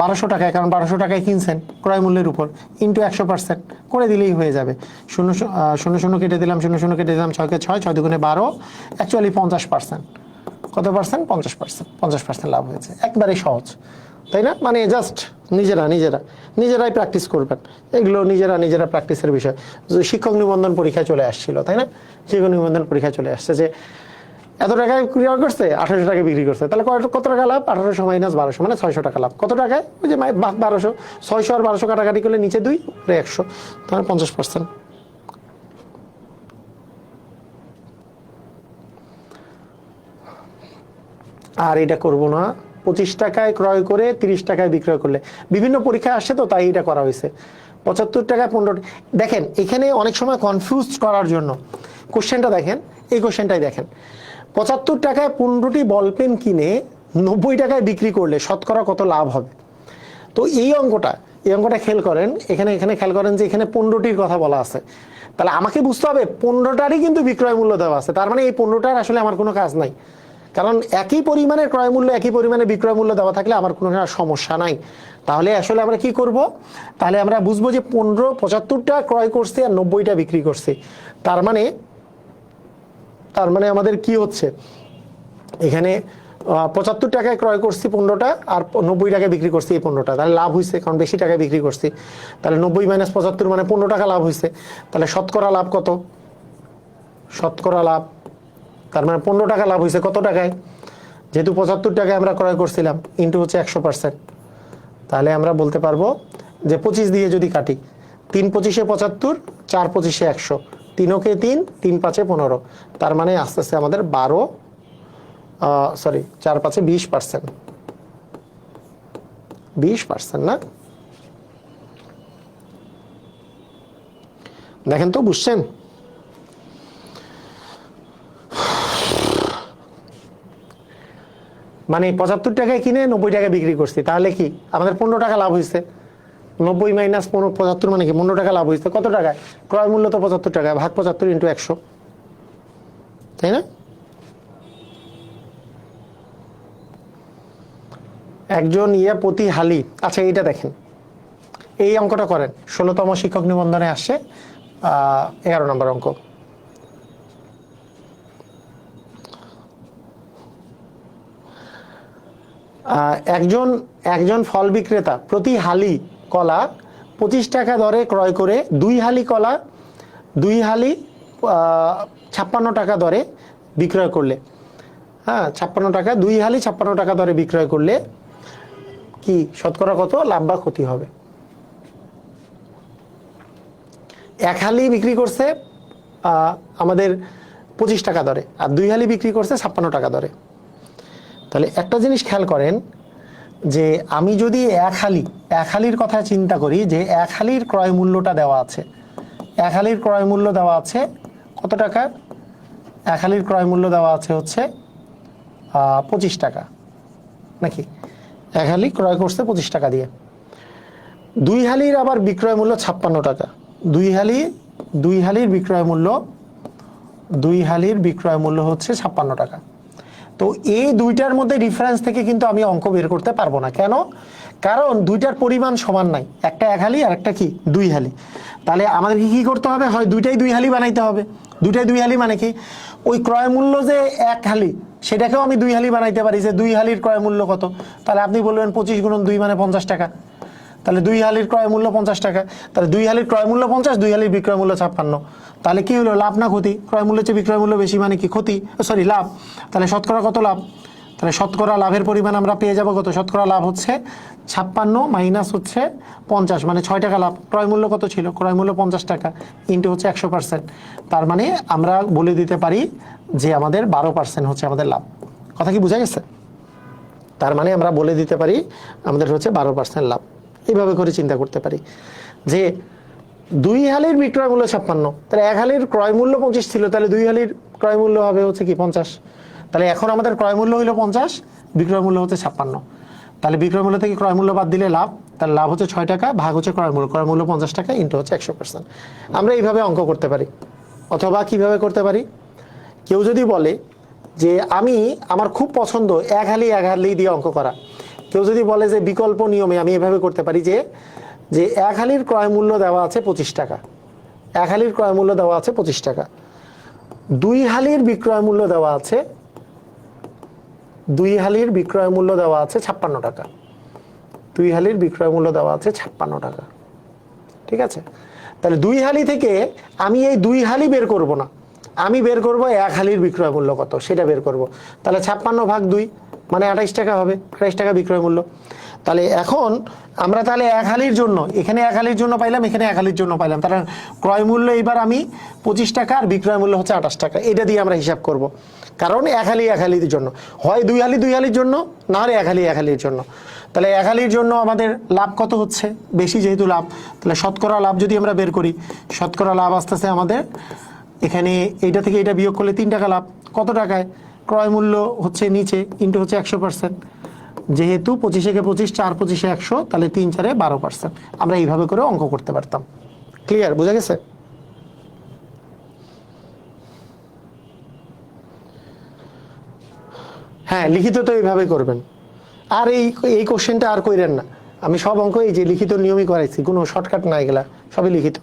1200 টাকায়, কারণ 1200 টাকায় কিনছেন ক্রয় মূল্যের উপর, ইন্টু 100% করে দিলেই হয়ে যাবে। 0 কেটে দিলাম, 0 কেটে দিলাম, 6 কে 6, 6 দুগুণে 12, অ্যাকচুয়ালি 50%। কত পার্সেন্ট? 50%। 50% লাভ হয়েছে, একবারে সহজ, তাই না? মানে জাস্ট নিজেরাই প্র্যাকটিস করবেন এগুলো, নিজেরা প্র্যাকটিসের বিষয়। শিক্ষক নিবন্ধন পরীক্ষায় চলে আসছিল, তাই না? শিক্ষক নিবন্ধন পরীক্ষায় চলে আসছে যে এত টাকায় ক্রিয়া করছে, 1800 টাকায় বিক্রি করছে, তাহলে কত টাকা লাভ? 1800 মাইনাস 1200 মানে 600 টাকা লাভ। কত টাকায়? ওই যে 1200, 600 আর 1200 কাটাকাটি করলে নিচে 2, 100, তাহলে 50%। আর এটা করব না, 25 টাকায় ক্রয় করে 30 টাকায় বিক্রয় করলে। বিভিন্ন পরীক্ষায় আসছে তো, তাই এটা করা হয়েছে। 75 টাকায় 15। দেখেন এখানে অনেক সময় কনফিউজ করার জন্য কোশ্চেনটা দেখেন, এই কোশ্চেনটাই দেখেন। 75 টাকায় 15টি বল পেন কিনে 90 টাকায় বিক্রি করলে শতকরা কত লাভ হবে? তো এই অঙ্কটা খেয়াল করেন, এখানে খেয়াল করেন যে এখানে 15টির কথা বলা আছে। তাহলে আমাকে বুঝতে হবে 15টারই কিন্তু বিক্রয় মূল্য দেওয়া আছে, তার মানে এই 15টার আসলে আমার কোনো কাজ নাই। কারণ একই পরিমাণের ক্রয় মূল্য, একই পরিমাণে বিক্রয় মূল্য দেওয়া থাকলে আমার কোনো সমস্যা নাই। তাহলে আসলে আমরা কি করব? তাহলে আমরা বুঝবো যে 75টা ক্রয় করছে আর 90টা বিক্রি করছে। তার মানে আমাদের কি হচ্ছে এখানে, 75 টাকায় ক্রয় করছি 15টা আর 90 টাকায় বিক্রি করছি এই 15টা, তাহলে লাভ হয়েছে, কারণ বেশি টাকায় বিক্রি করছি। তাহলে 90 মাইনাস 75 মানে 15 টাকা লাভ হয়েছে। তাহলে শতকরা লাভ কত? শতকরা লাভ, তার মানে 15 টাকা লাভ হয়েছে কত টাকায়? যেহেতু 75 টাকায় আমরা ক্রয় করছিলাম, ইন্টু হচ্ছে 100%। তাহলে আমরা বলতে পারবো যে 25 দিয়ে যদি কাটি, 3 25-এ 75, 4 25-এ 100, 3 ওকে 3, 3 5-এ 15, তার মানে আস্তে আস্তে আমাদের 4 5-এ 20%। 20% না? দেখেন তো, বুঝছেন? মানে 75 টাকায় কিনে 90 টাকায় বিক্রি করছি, তাহলে কি আমাদের 15 টাকা লাভ হয়েছে। 90 মাইনাস 75 মানে কি 15 টাকা লাভ হয়েছে। কত টাকায়? ক্রয় মূল্য তো 75 টাকা, ভাগ 75 ইন্টু 100, তাই না? একজন প্রতি হালি। আচ্ছা এইটা দেখেন, এই অঙ্কটা করেন, 16তম শিক্ষক নিবন্ধনে আসছে, 11 নম্বর অঙ্ক। একজন ফল বিক্রেতা প্রতি হালি কলা 25 টাকা দরে ক্রয় করে 2 হালি কলা 56 টাকা দরে বিক্রয় করলে, 56 টাকা, 2 হালি 56 টাকা দরে বিক্রয় করলে কি শতকরা কত লাভ বা ক্ষতি হবে? 1 হালি বিক্রি করছে আমাদের 25 টাকা দরে, আর 2 হালি বিক্রি করছে 56 টাকা দরে। তাহলে একটা জিনিস খেয়াল করেন যে আমি যদি 1 হালির কথা চিন্তা করি, যে 1 হালির ক্রয় মূল্যটা দেওয়া আছে, 1 হালির ক্রয় মূল্য দেওয়া আছে কত টাকা? 1 হালির ক্রয় মূল্য দেওয়া আছে হচ্ছে 25 টাকা, নাকি? 1 হালি ক্রয় করছে 25 টাকা দিয়ে। 2 হালির আবার বিক্রয় মূল্য 56 টাকা। 2 হালির বিক্রয় মূল্য হচ্ছে 56 টাকা। তো এই দুইটার মধ্যে ডিফারেন্স থেকে কিন্তু আমি অঙ্ক বের করতে পারবো না। কেন? কারণ দুইটার পরিমাণ সমান নাই, একটা 1 হালি আর একটা কি 2 হালি। তাহলে আমাদেরকে কি করতে হবে? হয় দুইটাই 2 হালি বানাইতে হবে, দুইটাই 2 হালি মানে কি, ওই ক্রয় মূল্য যে 1 হালি সেটাকেও আমি 2 হালি বানাইতে পারি, যে 2 হালির ক্রয় মূল্য কত, তাহলে আপনি বলবেন 25 গুণন 2 মানে 50 টাকা, তাহলে 2 হালির ক্রয় মূল্য 50 টাকা, তাহলে 2 হালির ক্রয় মূল্য 50, 2 হালির বিক্রয় মূল্য 56, তাহলে কি হলো, লাভ না ক্ষতি? ক্রয় মূল্যের চেয়ে বিক্রয় মূল্য বেশি মানে কি ক্ষতি, সরি লাভ। তাহলে শতকরা কত লাভ? তাহলে শতকরা লাভের পরিমাণ আমরা পেয়ে যাব কত, শতকরা লাভ হচ্ছে 56 মাইনাস হচ্ছে 50 মানে 6 টাকা লাভ। ক্রয় মূল্য কত ছিল, ক্রয় মূল্য 50 টাকা ইন্টু হচ্ছে 100%, তার মানে আমরা বলে দিতে পারি যে আমাদের 12% হচ্ছে আমাদের লাভ। কথা কি বোঝা গেছে? তার মানে আমরা বলে দিতে পারি আমাদের হচ্ছে 12% লাভ। এইভাবে করে চিন্তা করতে পারি যে 2 হালির বিক্রয় মূল্য 56, তাহলে 1 হালির ক্রয় মূল্য 25 ছিল, তাহলে 2 হালির ক্রয় মূল্য হবে হচ্ছে কি 50। তাহলে এখন আমাদের ক্রয় মূল্য হলো 50, বিক্রয় মূল্য হচ্ছে 56, তাহলে বিক্রয় মূল্য থেকে ক্রয় মূল্য বাদ দিলে লাভ, তাহলে লাভ হচ্ছে 6 টাকা ভাগ হচ্ছে ক্রয় মূল্য 50 টাকা ইন্টু হচ্ছে 100%। আমরা এইভাবে অঙ্ক করতে পারি। অথবা কিভাবে করতে পারি, কেউ যদি বলে যে আমার খুব পছন্দ 1 হালি দিয়ে অঙ্ক করা, কেউ যদি বলে যে বিকল্প নিয়মে আমি এভাবে করতে পারি যে 1 হালির ক্রয় মূল্য দেওয়া আছে 25 টাকা, 1 হালির ক্রয় মূল্য দেওয়া আছে 25 টাকা, 2 হালির বিক্রয় মূল্য দেওয়া আছে 2 হালির বিক্রয় মূল্য দেওয়া আছে 56 টাকা, 2 হালির বিক্রয় মূল্য দেওয়া আছে 56 টাকা। ঠিক আছে, তাহলে 2 হালি থেকে আমি এই 2 হালি বের করব না, আমি বের করব 1 হালির বিক্রয় মূল্য কত সেটা বের করব। তাহলে 56 ভাগ 2 মানে 28 টাকা হবে, 28 টাকা বিক্রয় মূল্য। তাহলে এখন আমরা তাহলে 1 হালির জন্য এখানে 1 হালির জন্য পাইলাম, এখানে 1 হালির জন্য পাইলাম, তাহলে ক্রয় মূল্য এবার আমি 25 টাকা আর বিক্রয় মূল্য হচ্ছে 28 টাকা, এটা দিয়ে আমরা হিসাব করব। কারণ 1 হালির জন্য হয় 2 হালির জন্য, না হলে 1 হালির জন্য। তাহলে 1 হালির জন্য আমাদের লাভ কত হচ্ছে, বেশি যেহেতু লাভ, তাহলে শতকরা লাভ যদি আমরা বের করি, শতকরা লাভ আসতেছে আমাদের এখানে এইটা থেকে এটা বিয়োগ করলে 3 টাকা লাভ। কত টাকায়, ক্রয় মূল্য হচ্ছে নিচে ইন্টু হচ্ছে 100%, যেহেতু 25 কে 25, 4 25 100, তাহলে 3 4 12%। আমরা এইভাবে করে অঙ্ক করতে পারতাম। ক্লিয়ার, বোঝা গেছে? হ্যাঁ, লিখিত তো এইভাবে করবেন। আর এই কোশ্চেনটা আর কইরেন না, আমি সব অঙ্ক এই যে লিখিত নিয়মই করাইছি, কোনো শর্টকাট না, এগুলা সবই লিখিত।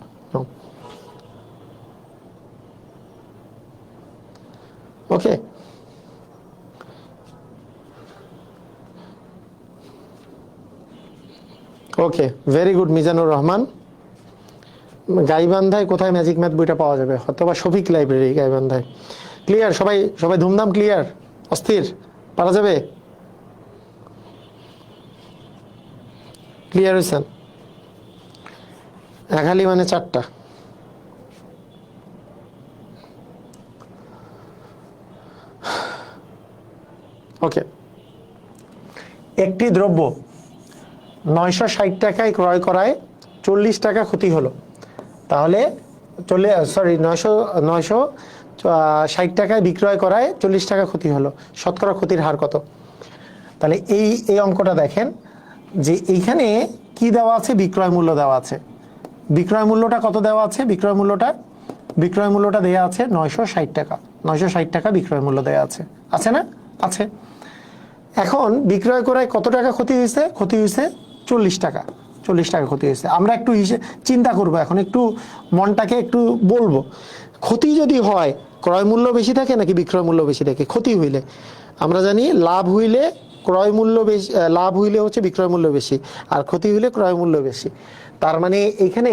ওকে, ওকে, ভেরি গুড মিজানুর রহমান। গাইবান্ধায় কোথায় ম্যাজিক ম্যাথ বইটা পাওয়া যাবে? অথবা শফিক লাইব্রেরি গাইবান্ধায়। ক্লিয়ার সবাই? সবাই ধুমধাম ক্লিয়ার? অস্থির? পারা যাবে? ক্লিয়ার হয়েছেন? 1 হালি মানে 4টা। ওকে, একটি দ্রব্য 960 টাকায় ক্রয় করায় 40 টাকা ক্ষতি হলো, তাহলে 960 টাকায় বিক্রয় করায় 40 টাকা ক্ষতি হলো, শতকরা ক্ষতির হার কত? তাহলে এই অঙ্কটা দেখেন যে এইখানে কি দেওয়া আছে, বিক্রয় মূল্য দেওয়া আছে। বিক্রয় মূল্যটা কত দেওয়া আছে? বিক্রয় মূল্যটা দেওয়া আছে 960 টাকা। 960 টাকা বিক্রয় মূল্য দেওয়া আছে, আছে না? আছে। এখন বিক্রয় করায় কত টাকা ক্ষতি হয়েছে? ক্ষতি হয়েছে 40 টাকা। 40 টাকা ক্ষতি হয়েছে। আমরা একটু চিন্তা করব, এখন একটু মনটাকে একটু বলবো, ক্ষতি যদি হয় ক্রয় মূল্য বেশি থাকে নাকি বিক্রয় মূল্য বেশি থাকে? ক্ষতি হইলে আমরা জানি লাভ হইলে ক্রয় মূল্য বেশি, লাভ হইলে হচ্ছে বিক্রয় মূল্য বেশি, আর ক্ষতি হইলে ক্রয় মূল্য বেশি। তার মানে এখানে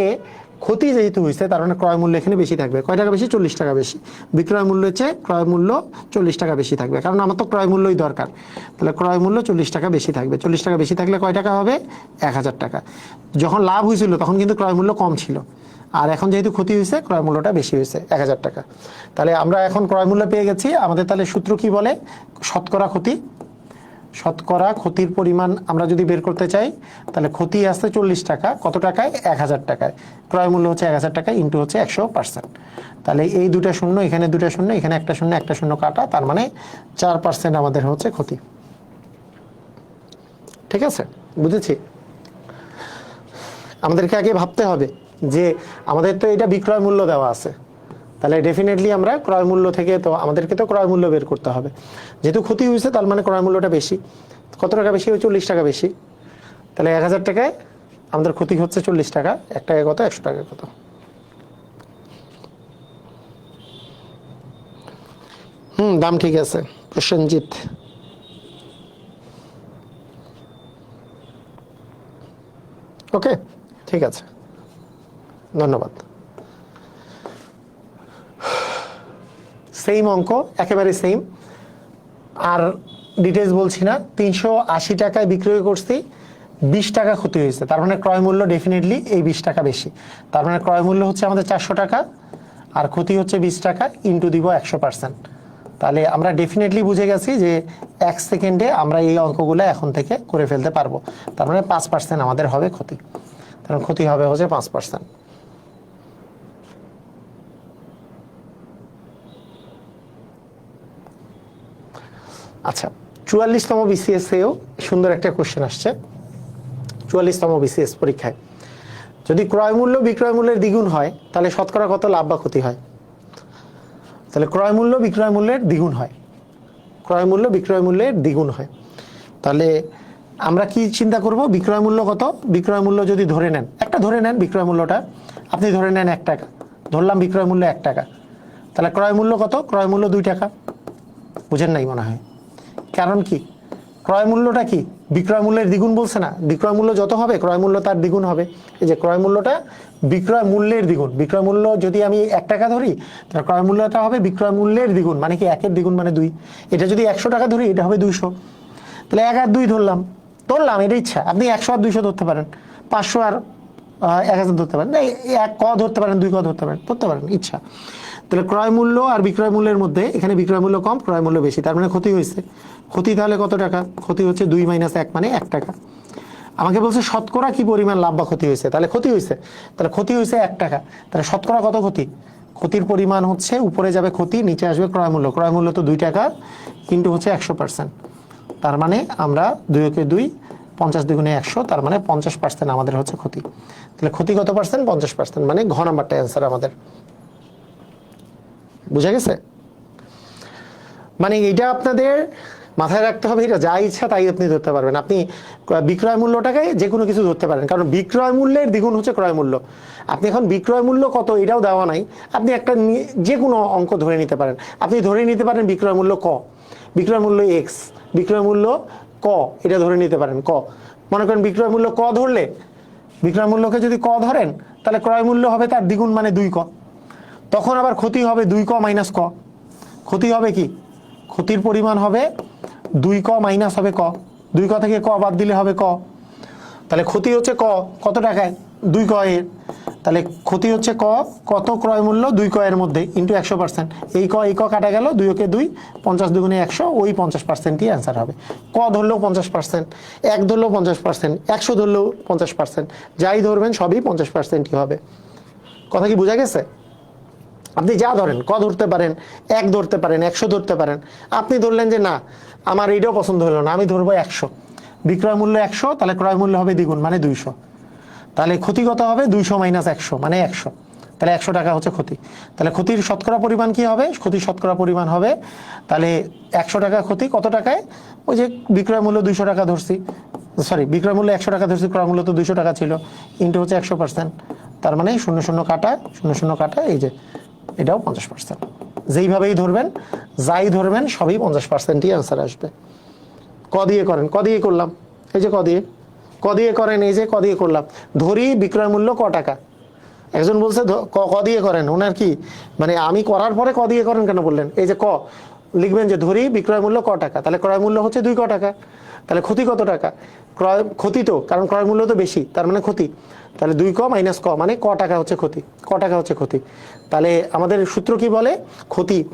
ক্ষতি যেহেতু হয়েছে, তার মানে ক্রয় মূল্য এখানে বেশি থাকবে। কয় টাকা বেশি? 40 টাকা বেশি। বিক্রয় মূল্য হচ্ছে ক্রয় মূল্য 40 টাকা বেশি থাকবে, কারণ আমার তো ক্রয় মূল্যই দরকার। তাহলে ক্রয় মূল্য 40 টাকা বেশি থাকবে। 40 টাকা বেশি থাকলে কয় টাকা হবে? 1000 টাকা। যখন লাভ হয়েছিল তখন কিন্তু ক্রয় মূল্য কম ছিল, আর এখন যেহেতু ক্ষতি হয়েছে ক্রয় মূল্যটা বেশি হয়েছে, 1000 টাকা। তাহলে আমরা এখন ক্রয় মূল্য পেয়ে গেছি। আমাদের তাহলে সূত্র কি বলে? শতকরা ক্ষতি। শতকরা ক্ষতির পরিমাণ আমরা যদি বের করতে চাই, তাহলে ক্ষতি আসছে 40 টাকা, কত টাকায়? 1000 টাকায়। ক্রয় মূল্য হচ্ছে 1000 টাকা ইন্টু হচ্ছে 100%। তাহলে এই দুটা শূন্য, এখানে দুটা শূন্য, এখানে একটা শূন্য কাটা, তার মানে 4% আমাদের হচ্ছে ক্ষতি। ঠিক আছে, বুঝেছি? আমাদেরকে আগে ভাবতে হবে যে আমাদের তো এটা বিক্রয় মূল্য দেওয়া আছে, তাহলে ডেফিনেটলি আমরা ক্রয় মূল্য থেকে তো আমাদেরকে তো ক্রয় মূল্য বের করতে হবে। যেহেতু ক্ষতি হয়েছে তার মানে ক্রয় মূল্যটা বেশি। কত টাকা বেশি? 40 টাকা বেশি। তাহলে 1000 টাকায় আমাদের ক্ষতি হচ্ছে 40 টাকা। 1 টাকা কত? 100 টাকা কত? দাম ঠিক আছে প্রসেনজিৎ। ওকে, ঠিক আছে, ধন্যবাদ। সেম অঙ্ক, একেবারে সেম, আর ডিটেলস বলছি না। 380 টাকায় বিক্রয় করছি, 20 টাকা ক্ষতি হয়েছে, তার মানে ক্রয় মূল্য ডেফিনেটলি এই 20 টাকা বেশি। তার মানে ক্রয় মূল্য হচ্ছে আমাদের 400 টাকা, আর ক্ষতি হচ্ছে 20 টাকা, ইন্টু দিব 100%। তাহলে আমরা ডেফিনেটলি বুঝে গেছি যে 1 সেকেন্ডে আমরা এই অঙ্কগুলো এখন থেকে করে ফেলতে পারবো। তার মানে 5% আমাদের হবে ক্ষতি, কারণ ক্ষতি হবে হচ্ছে 5%। আচ্ছা, 44তম বিসিএস এও সুন্দর একটা কোশ্চেন আসছে। 44তম বিসিএস পরীক্ষায় যদি ক্রয় মূল্য বিক্রয় মূল্যের দ্বিগুণ হয় তাহলে শতকরা কত লাভ বা ক্ষতি হয়? তাহলে ক্রয় মূল্য বিক্রয় মূল্যের দ্বিগুণ হয়, ক্রয় মূল্য বিক্রয় মূল্যের দ্বিগুণ হয়। তাহলে আমরা কি চিন্তা করব? বিক্রয় মূল্য কত? বিক্রয় মূল্য যদি ধরে নেন, একটা ধরে নেন বিক্রয় মূল্যটা, আপনি ধরে নেন 1 টাকা, ধরলাম বিক্রয় মূল্য 1 টাকা, তাহলে ক্রয় মূল্য কত? ক্রয় মূল্য 2 টাকা। বুঝেন নাই মনে হয়? কারণ কি, ক্রয় মূল্যটা কি বিক্রয় মূল্যের দ্বিগুণ বলছে না? বিক্রয় মূল্য যত হবে ক্রয় মূল্য তার দ্বিগুণ হবে। এই যে ক্রয় মূল্যটা বিক্রয় মূল্যের দ্বিগুণ, বিক্রয় মূল্য যদি আমি 1 টাকা ধরি তাহলে ক্রয় মূল্যটা হবে বিক্রয় মূল্যের দ্বিগুণ, মানে কি 1-এর দ্বিগুণ মানে 2। এটা যদি 100 টাকা ধরি এটা হবে 200। তাহলে 1 আর 2 ধরলাম, এটা ইচ্ছা, আপনি 100 আর 200 ধরতে পারেন, 500 আর 1000 ধরতে পারেন, 1 ক ধরতে পারেন, 2 ক ধরতে পারেন, ইচ্ছা। তাহলে ক্রয় মূল্য আর বিক্রয় মূল্যের মধ্যে এখানে বিক্রয় মূল্য কম, ক্রয় মূল্য বেশি, তার মানে ক্ষতি হয়েছে। ক্ষতি তাহলে কত টাকা? ক্ষতি হচ্ছে 2 - 1 মানে 1 টাকা। আমাকে বলছে শতকরা কি পরিমাণ লাভ বা ক্ষতি হয়েছে, তাহলে ক্ষতি হয়েছে, তাহলে ক্ষতি হয়েছে 1 টাকা, তাহলে শতকরা কত ক্ষতি? ক্ষতির পরিমাণ হচ্ছে উপরে যাবে ক্ষতি, নিচে আসবে ক্রয় মূল্য, ক্রয় মূল্য তো 2 টাকা, কিন্তু হচ্ছে 100%। তার মানে আমরা 2 × 2 50 × 2 = 100, তার মানে 50% আমাদের হচ্ছে ক্ষতি। তাহলে ক্ষতি কত পার্সেন্ট? 50%, মানে ঘ নাম্বারটা অ্যান্সার আমাদের। বুঝা গেছে? মানে এটা আপনাদের মাথায় রাখতে হবে, এটা যা ইচ্ছা তাই আপনি ধরতে পারবেন। আপনি বিক্রয় মূল্যটাকে যে কোনো কিছু ধরতে পারেন, কারণ বিক্রয় মূল্যের দ্বিগুণ হচ্ছে ক্রয় মূল্য। আপনি এখন বিক্রয় মূল্য কত এটাও দেওয়া নাই, আপনি একটা যে কোনো অঙ্ক ধরে নিতে পারেন। আপনি ধরে নিতে পারেন বিক্রয় মূল্য ক, বিক্রয় মূল্য এক্স, বিক্রয় মূল্য ক, এটা ধরে নিতে পারেন ক। মনে করেন বিক্রয় মূল্য ক ধরলে, বিক্রয় মূল্যকে যদি ক ধরেন তাহলে ক্রয় মূল্য হবে তার দ্বিগুণ মানে 2 ক। তখন আবার ক্ষতি হবে 2 ক - ক। ক্ষতি হবে কি? ক্ষতির পরিমাণ হবে 2 ক মাইনাস হবে ক, 2 ক থেকে ক বাদ দিলে হবে ক। তাহলে ক্ষতি হচ্ছে ক, কত টাকায়? 2 ক এর। তাহলে ক্ষতি হচ্ছে ক, কত ক্রয় মূল্য? 2 ক এর মধ্যে, ইন্টু 100%। এই ক কাটা গেল, 2 কে 2, 50 × 2 = 100, ওই 50%ই অ্যান্সার হবে। ক ধরলেও 50%, 1 ধরলেও 50%, 100 ধরলেও 50%, যাই ধরবেন সবই 50%ই হবে। কথা কি বোঝা গেছে? আপনি যা ধরেন, ক ধরতে পারেন, 1 ধরতে পারেন, 100 ধরতে পারেন। আপনি ধরলেন যে না আমার এইটাও পছন্দ হলো না, আমি ধরবো 100, বিক্রয় মূল্য 100, তাহলে ক্রয় মূল্য হবে দ্বিগুণ মানে 200। তাহলে ক্ষতি কত হবে? 200 - 100 মানে 100, তাহলে 100 টাকা হচ্ছে ক্ষতি। তাহলে ক্ষতির শতকরা পরিমাণ কি হবে? ক্ষতির শতকরা পরিমাণ হবে, তাহলে 100 টাকা ক্ষতি কত টাকায়? ওই যে বিক্রয় মূল্য 200 টাকা ধরছি, সরি বিক্রয় মূল্য 100 টাকা ধরছি, ক্রয় মূল্য তো 200 টাকা ছিল, ইন্টু হচ্ছে 100%। তার মানে 0 0 কাটা, 0 0 কাটা, এই যে এটাও 50%। যেইভাবেই ধরবেন, যাই ধরবেন সবই 50%ই অ্যান্সার আসবে। ক দিয়ে করেন, ক দিয়ে করলাম, এই যে ক দিয়ে করেন, এই যে ক দিয়ে করলাম। ধরি বিক্রয় মূল্য ক টাকা, একজন বলছে ক দিয়ে করেন, ওনার কি মানে আমি করার পরে ক দিয়ে করেন কেন বললেন? এই যে ক লিখবেন যে ধরি বিক্রয় মূল্য ক টাকা, তাহলে ক্রয় মূল্য হচ্ছে 2 ক টাকা, তাহলে ক্ষতি কত টাকা? ক্রয় ক্ষতি তো, কারণ ক্রয় মূল্য তো বেশি, তার মানে ক্ষতি। তাহলে 2 ক - ক মানে ক টাকা হচ্ছে ক্ষতি, ক টাকা হচ্ছে ক্ষতি। তাহলে আমাদের সূত্র কি বলে?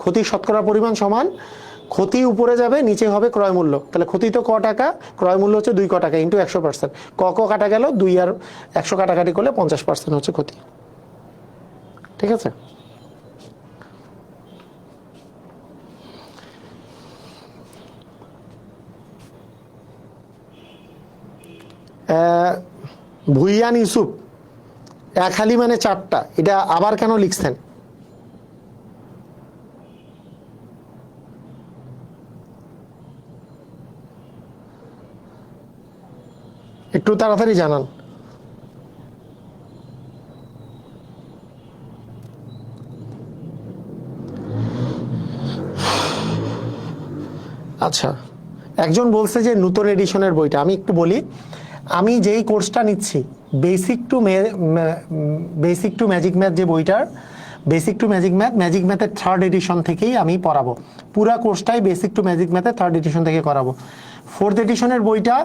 ক্ষতির শতকরা পরিমাণ সমান ক্ষতি উপরে যাবে, নিচে হবে ক্রয় মূল্য। তাহলে ক্ষতি তো ক টাকা, ক্রয় মূল্য হচ্ছে 2 ক টাকা, ইন্টু 100%। ক কাটা গেল, 2 আর 100 কাটাকাটি করলে 50% হচ্ছে ক্ষতি। ঠিক আছে? ভুইয়ান ইউসুফ, 1 হালি মানে 4টা, এটা আবার কেন লিখছেন? একটু তাড়াতাড়ি জানান। আচ্ছা, একজন বলছে যে নতুন এডিশনের বইটা, আমি একটু বলি। আমি যেই কোর্সটা নিচ্ছি, বেসিক টু ম্যাজিক ম্যাথ, যে বইটার বেসিক টু ম্যাজিক ম্যাথের থার্ড এডিশন থেকেই আমি পড়াবো। পুরা কোর্সটাই বেসিক টু ম্যাজিক ম্যাথের থার্ড এডিশন থেকে করাবো। ফোর্থ এডিশনের বইটা